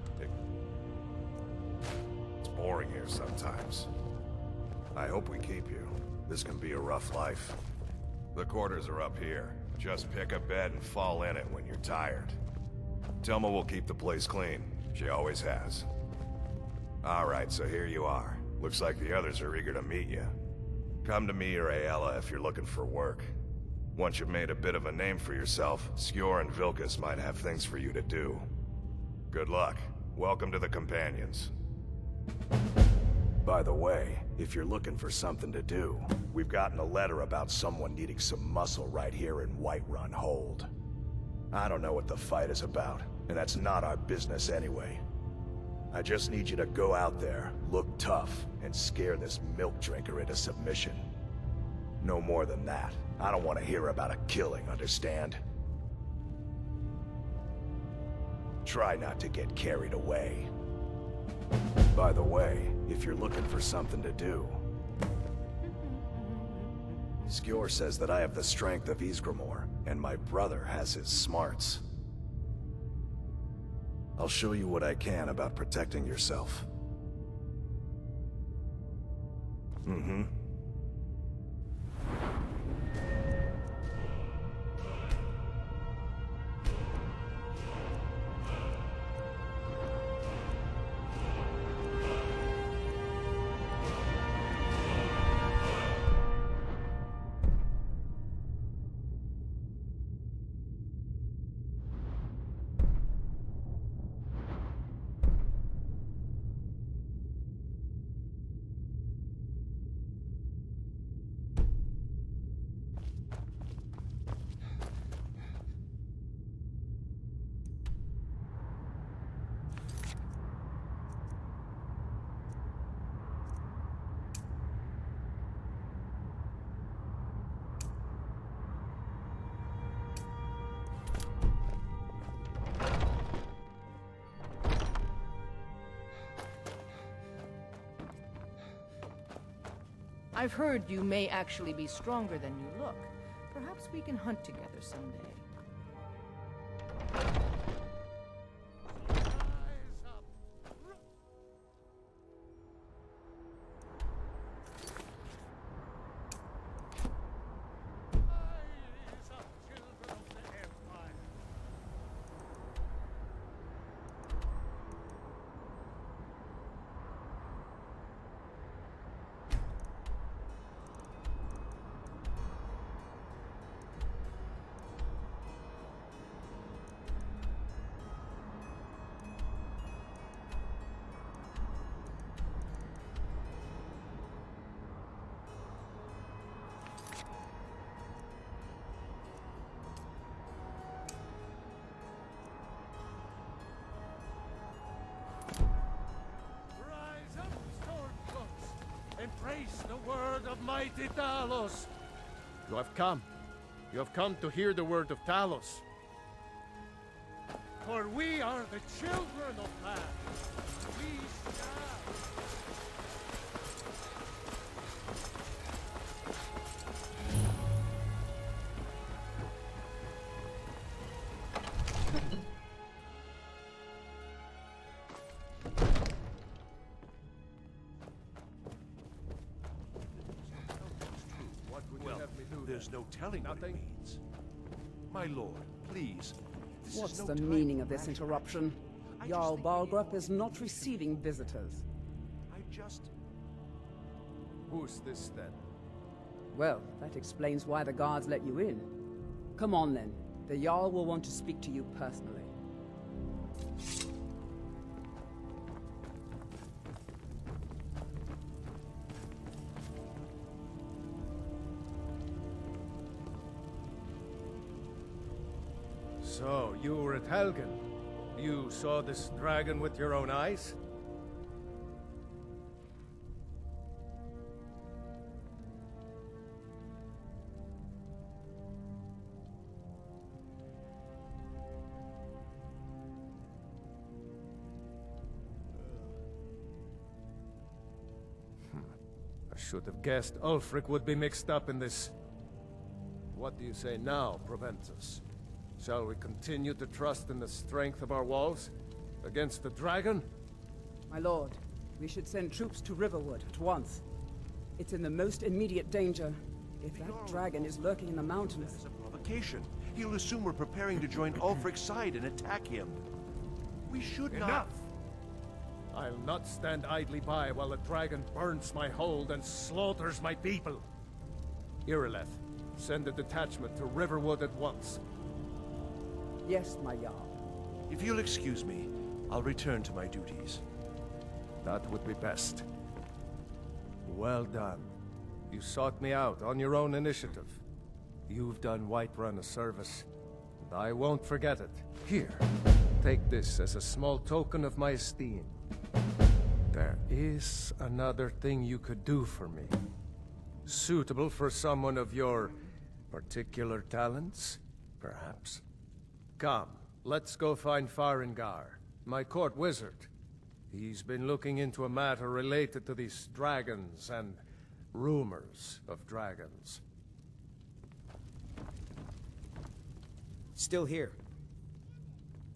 It's boring here sometimes. I hope we keep you. This can be a rough life. The quarters are up here. Just pick a bed and fall in it when you're tired. Telma will keep the place clean. She always has. Alright, so here you are. Looks like the others are eager to meet you. Come to me or Aela if you're looking for work. Once you've made a bit of a name for yourself, Skjor and Vilkas might have things for you to do. Good luck. Welcome to the Companions. By the way, if you're looking for something to do, we've gotten a letter about someone needing some muscle right here in Whiterun Hold. I don't know what the fight is about, and that's not our business anyway. I just need you to go out there, look tough, and scare this milk drinker into submission. No more than that. I don't want to hear about a killing, understand? Try not to get carried away. By the way, if you're looking for something to do, Skjor says that I have the strength of Ysgramor, and my brother has his smarts. I'll show you what I can about protecting yourself. Mm-hmm. I've heard you may actually be stronger than you look. Perhaps we can hunt together someday. Embrace the word of mighty Talos! You have come. You have come to hear the word of Talos. For we are the children of man. We shall. There's no telling what it means. My lord, please. What's the meaning of this interruption? Jarl Balgrup is not receiving visitors. Who's this then? Well, that explains why the guards let you in. Come on then. The Jarl will want to speak to you personally. So, you were at Helgen. You saw this dragon with your own eyes? I should have guessed Ulfric would be mixed up in this. What do you say now, Proventus? Shall we continue to trust in the strength of our walls? Against the dragon? My lord, we should send troops to Riverwood at once. It's in the most immediate danger. If that dragon is lurking in the mountains... That's a provocation. He'll assume we're preparing to join Ulfric's side and attack him. We should not... Enough! I'll not stand idly by while the dragon burns my hold and slaughters my people. Irileth, send a detachment to Riverwood at once. Yes, my Jarl. If you'll excuse me, I'll return to my duties. That would be best. Well done. You sought me out on your own initiative. You've done Whiterun a service, and I won't forget it. Here, take this as a small token of my esteem. There is another thing you could do for me. Suitable for someone of your particular talents, perhaps. Come, let's go find Farengar, my court wizard. He's been looking into a matter related to these dragons and rumors of dragons. Still here.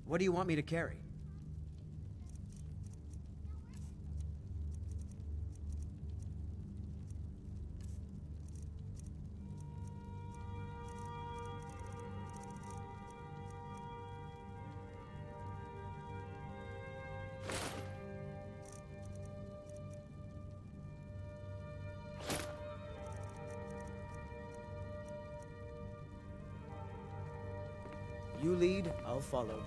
What do you want me to carry? You lead, I'll follow.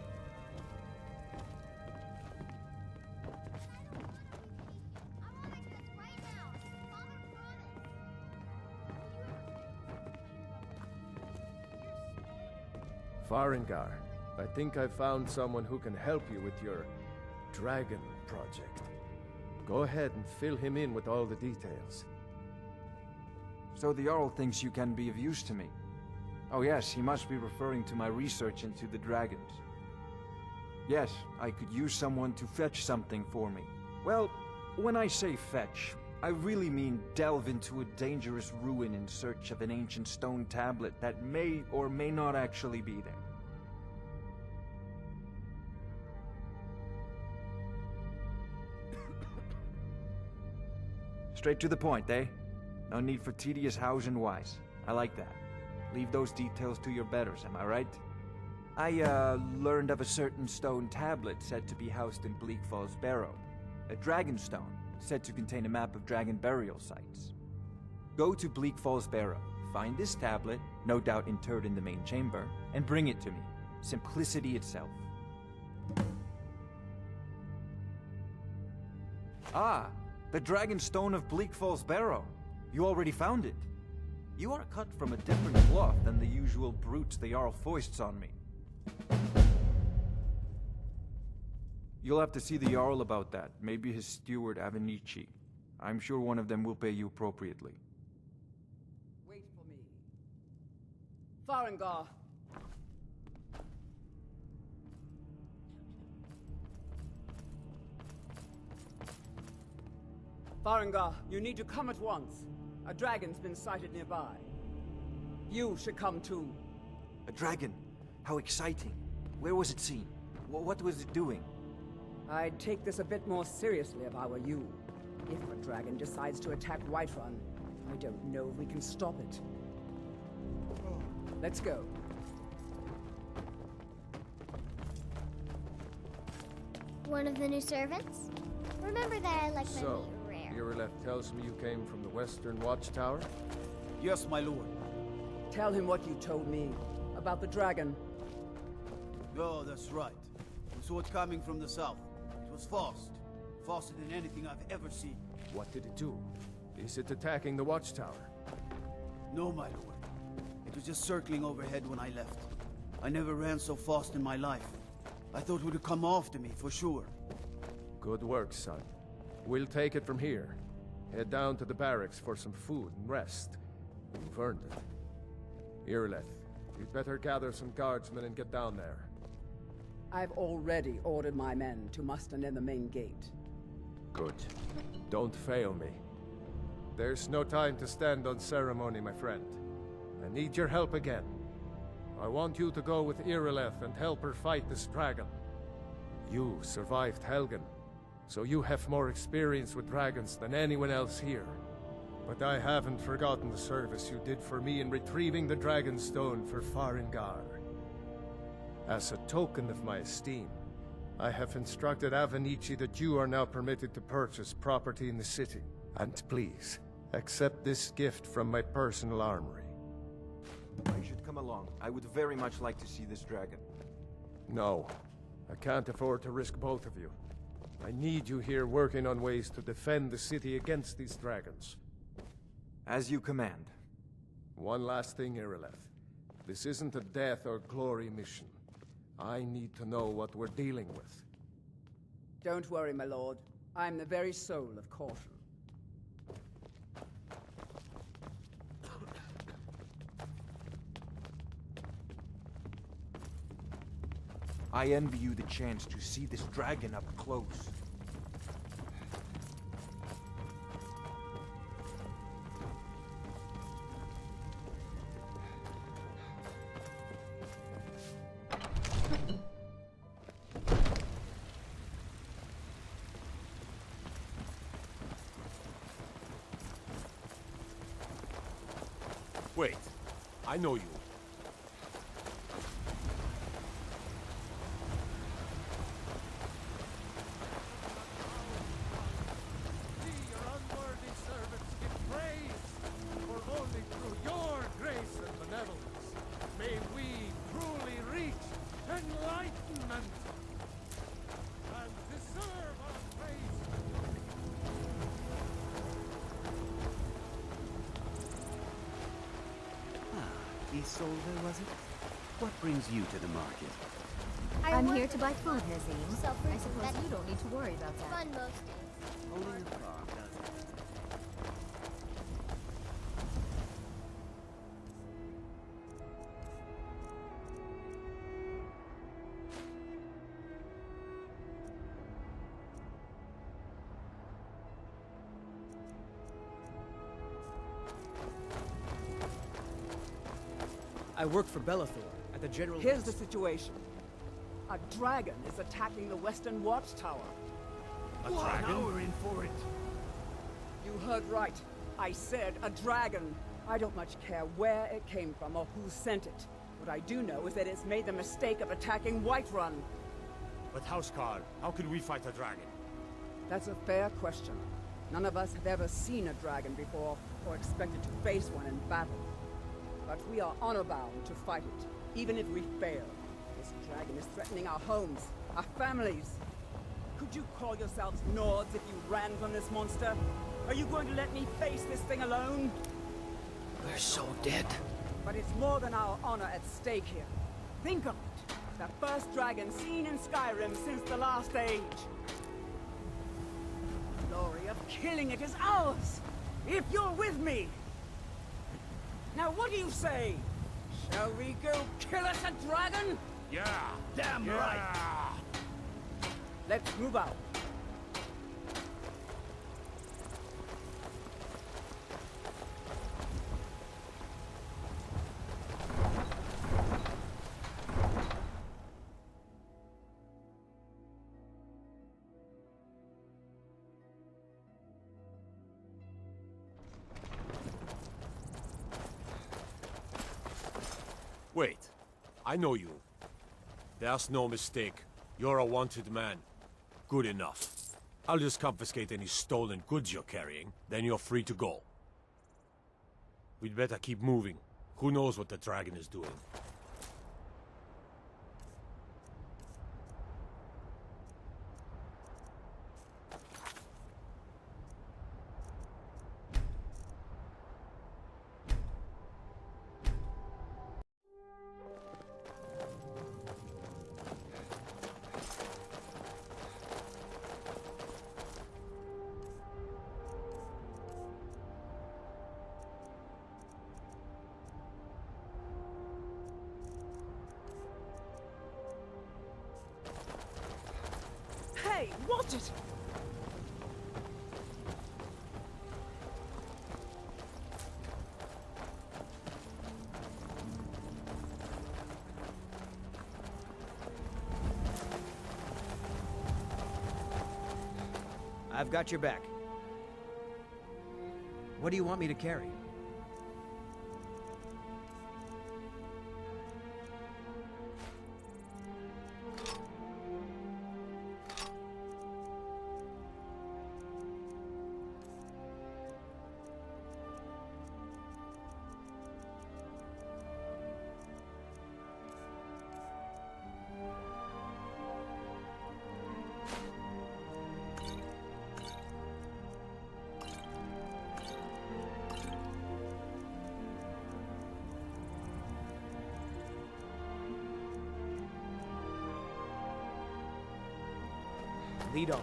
Farengar, I think I found someone who can help you with your dragon project. Go ahead and fill him in with all the details. So the Jarl thinks you can be of use to me. Oh yes, he must be referring to my research into the dragons. Yes, I could use someone to fetch something for me. Well, when I say fetch, I really mean delve into a dangerous ruin in search of an ancient stone tablet that may or may not actually be there. Straight to the point, eh? No need for tedious hows and whys. I like that. Leave those details to your betters, am I right? I, learned of a certain stone tablet said to be housed in Bleak Falls Barrow. A dragon stone, said to contain a map of dragon burial sites. Go to Bleak Falls Barrow, find this tablet, no doubt interred in the main chamber, and bring it to me. Simplicity itself. Ah, the dragon stone of Bleak Falls Barrow. You already found it. You are cut from a different cloth than the usual brutes the Jarl foists on me. You'll have to see the Jarl about that. Maybe his steward, Avenici. I'm sure one of them will pay you appropriately. Wait for me. Farengar! Farengar, you need to come at once. A dragon's been sighted nearby. You should come too. A dragon? How exciting. Where was it seen? What was it doing? I'd take this a bit more seriously if I were you. If a dragon decides to attack Whiterun, I don't know if we can stop it. Let's go. One of the new servants? Remember that I like my meat rare. Irileth tells me you came from the Western Watchtower? Yes, my lord. Tell him what you told me about the dragon. Oh, that's right. We saw it coming from the south. It was fast. Faster than anything I've ever seen. What did it do? Is it attacking the Watchtower? No, my lord. It was just circling overhead when I left. I never ran so fast in my life. I thought it would have come after me, for sure. Good work, son. We'll take it from here. Head down to the barracks for some food and rest. You've earned it. Irileth, you'd better gather some guardsmen and get down there. I've already ordered my men to muster near the main gate. Good. Don't fail me. There's no time to stand on ceremony, my friend. I need your help again. I want you to go with Irileth and help her fight this dragon. You survived Helgen, so you have more experience with dragons than anyone else here. But I haven't forgotten the service you did for me in retrieving the Dragon Stone for Farengar. As a token of my esteem, I have instructed Avenici that you are now permitted to purchase property in the city. And please, accept this gift from my personal armory. I should come along. I would very much like to see this dragon. No. I can't afford to risk both of you. I need you here working on ways to defend the city against these dragons. As you command. One last thing, Irileth. This isn't a death or glory mission. I need to know what we're dealing with. Don't worry, my lord. I'm the very soul of caution. I envy you the chance to see this dragon up close. Wait, I know you. Isolde, was it? What brings you to the market? I'm here to buy food, Nazim. So I suppose you don't need to worry about that. Fun most days. Only the farm does it. I work for Bellathor at the General... Here's the situation. A dragon is attacking the Western Watchtower. A dragon? Now we're in for it. You heard right. I said a dragon. I don't much care where it came from or who sent it. What I do know is that it's made the mistake of attacking Whiterun. But Housecarl, how can we fight a dragon? That's a fair question. None of us have ever seen a dragon before, or expected to face one in battle. But we are honor-bound to fight it, even if we fail. This dragon is threatening our homes, our families. Could you call yourselves Nords if you ran from this monster? Are you going to let me face this thing alone? We're so dead. But it's more than our honor at stake here. Think of it. The first dragon seen in Skyrim since the last age. The glory of killing it is ours, if you're with me. Now what do you say? Shall we go kill us a dragon? Yeah! Damn yeah. right! Let's move out. Wait, I know you. There's no mistake. You're a wanted man. Good enough. I'll just confiscate any stolen goods you're carrying, then you're free to go. We'd better keep moving. Who knows what the dragon is doing? Hey, watch it! I've got your back. What do you want me to carry? Lead on.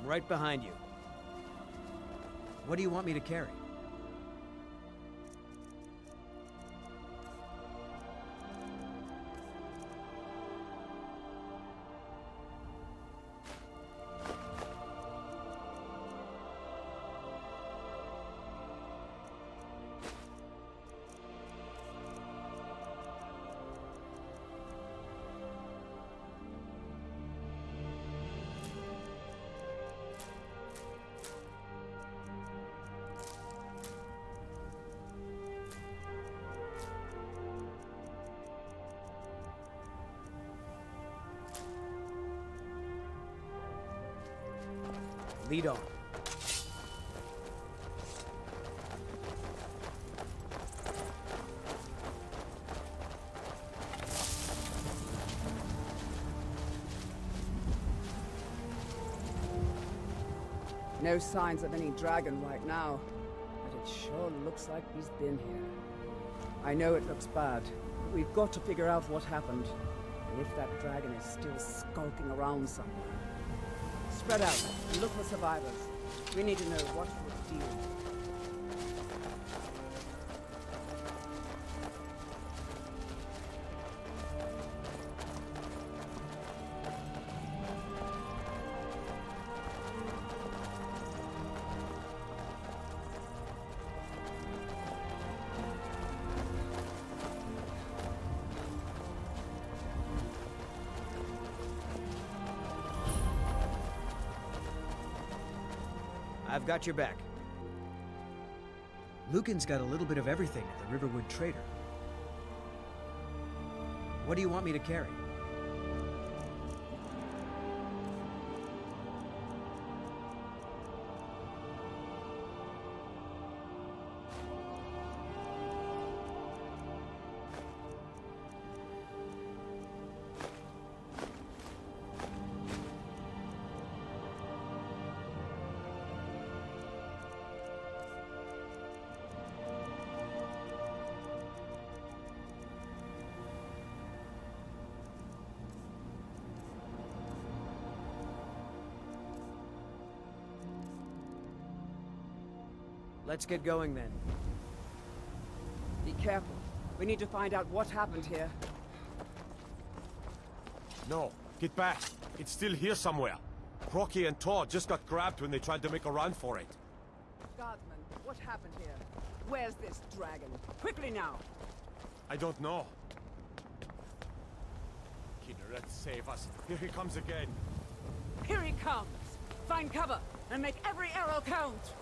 Right behind you. What do you want me to carry? Lead on. No signs of any dragon right now, but it sure looks like he's been here. I know it looks bad, but we've got to figure out what happened, and if that dragon is still skulking around somewhere. Spread out and look for survivors. We need to know what we're dealing with. I've got your back. Lucan's got a little bit of everything at the Riverwood Trader. What do you want me to carry? Let's get going then. Be careful. We need to find out what happened here. No, get back. It's still here somewhere. Crocky and Todd just got grabbed when they tried to make a run for it. Guardsman, what happened here? Where's this dragon? Quickly now! I don't know. Kinneret, save us. Here he comes again. Here he comes! Find cover, and make every arrow count!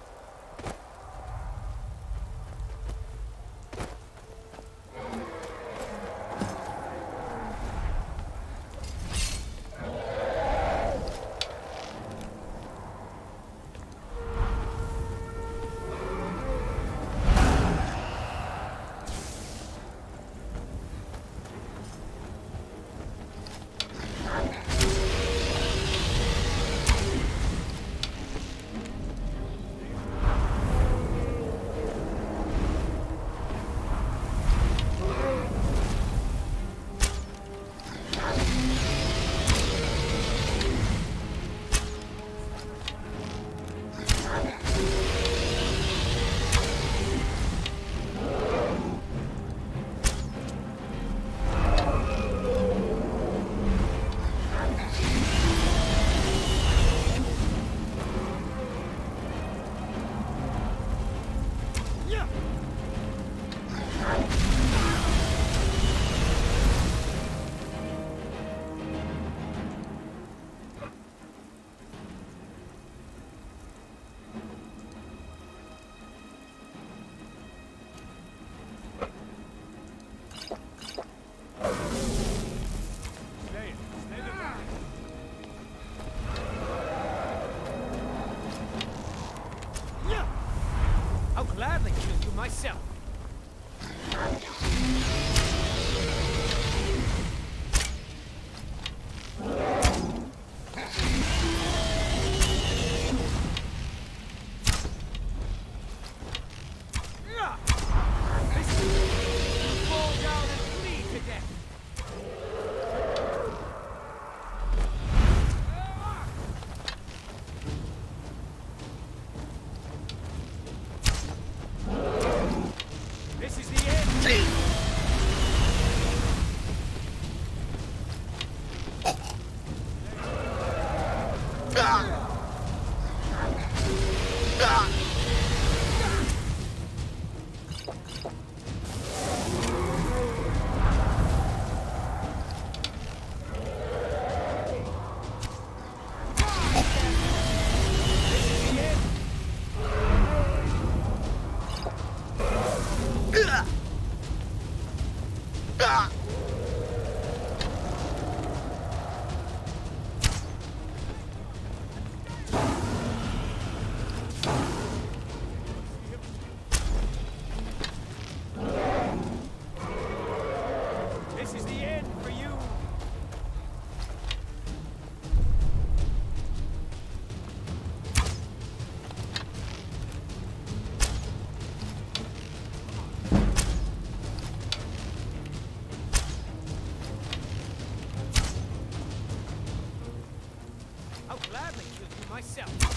gladly kill you myself.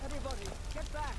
Everybody, get back!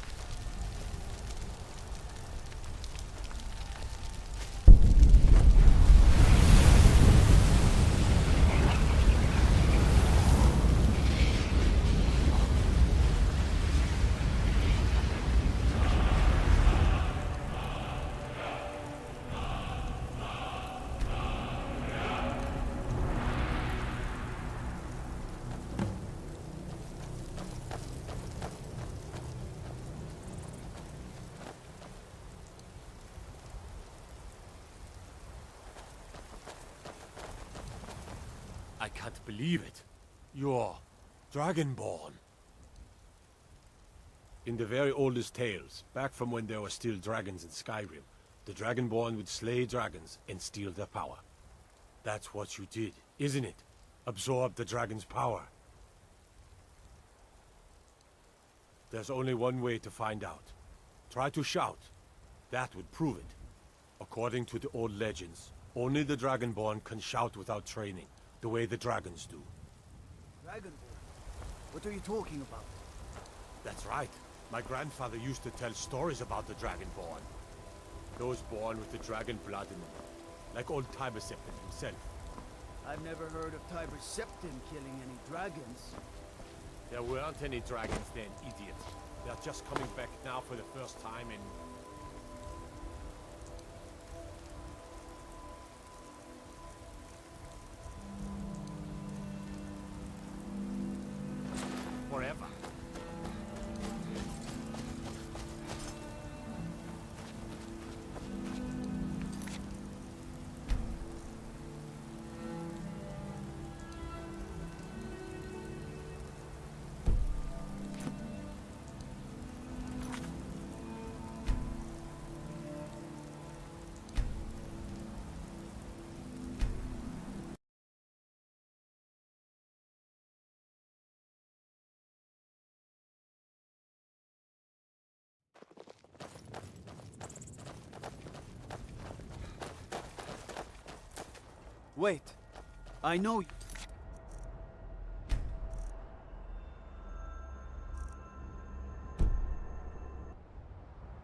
I can't believe it. You're Dragonborn. In the very oldest tales, back from when there were still dragons in Skyrim, the Dragonborn would slay dragons and steal their power. That's what you did, isn't it? Absorb the dragon's power. There's only one way to find out. Try to shout. That would prove it. According to the old legends, only the Dragonborn can shout without training, the way the dragons do. Dragonborn? What are you talking about? That's right. My grandfather used to tell stories about the Dragonborn. Those born with the dragon blood in them. Like old Tiber Septim himself. I've never heard of Tiber Septim killing any dragons. There weren't any dragons then, idiot. They're just coming back now for the first time in... forever. Wait. I know you.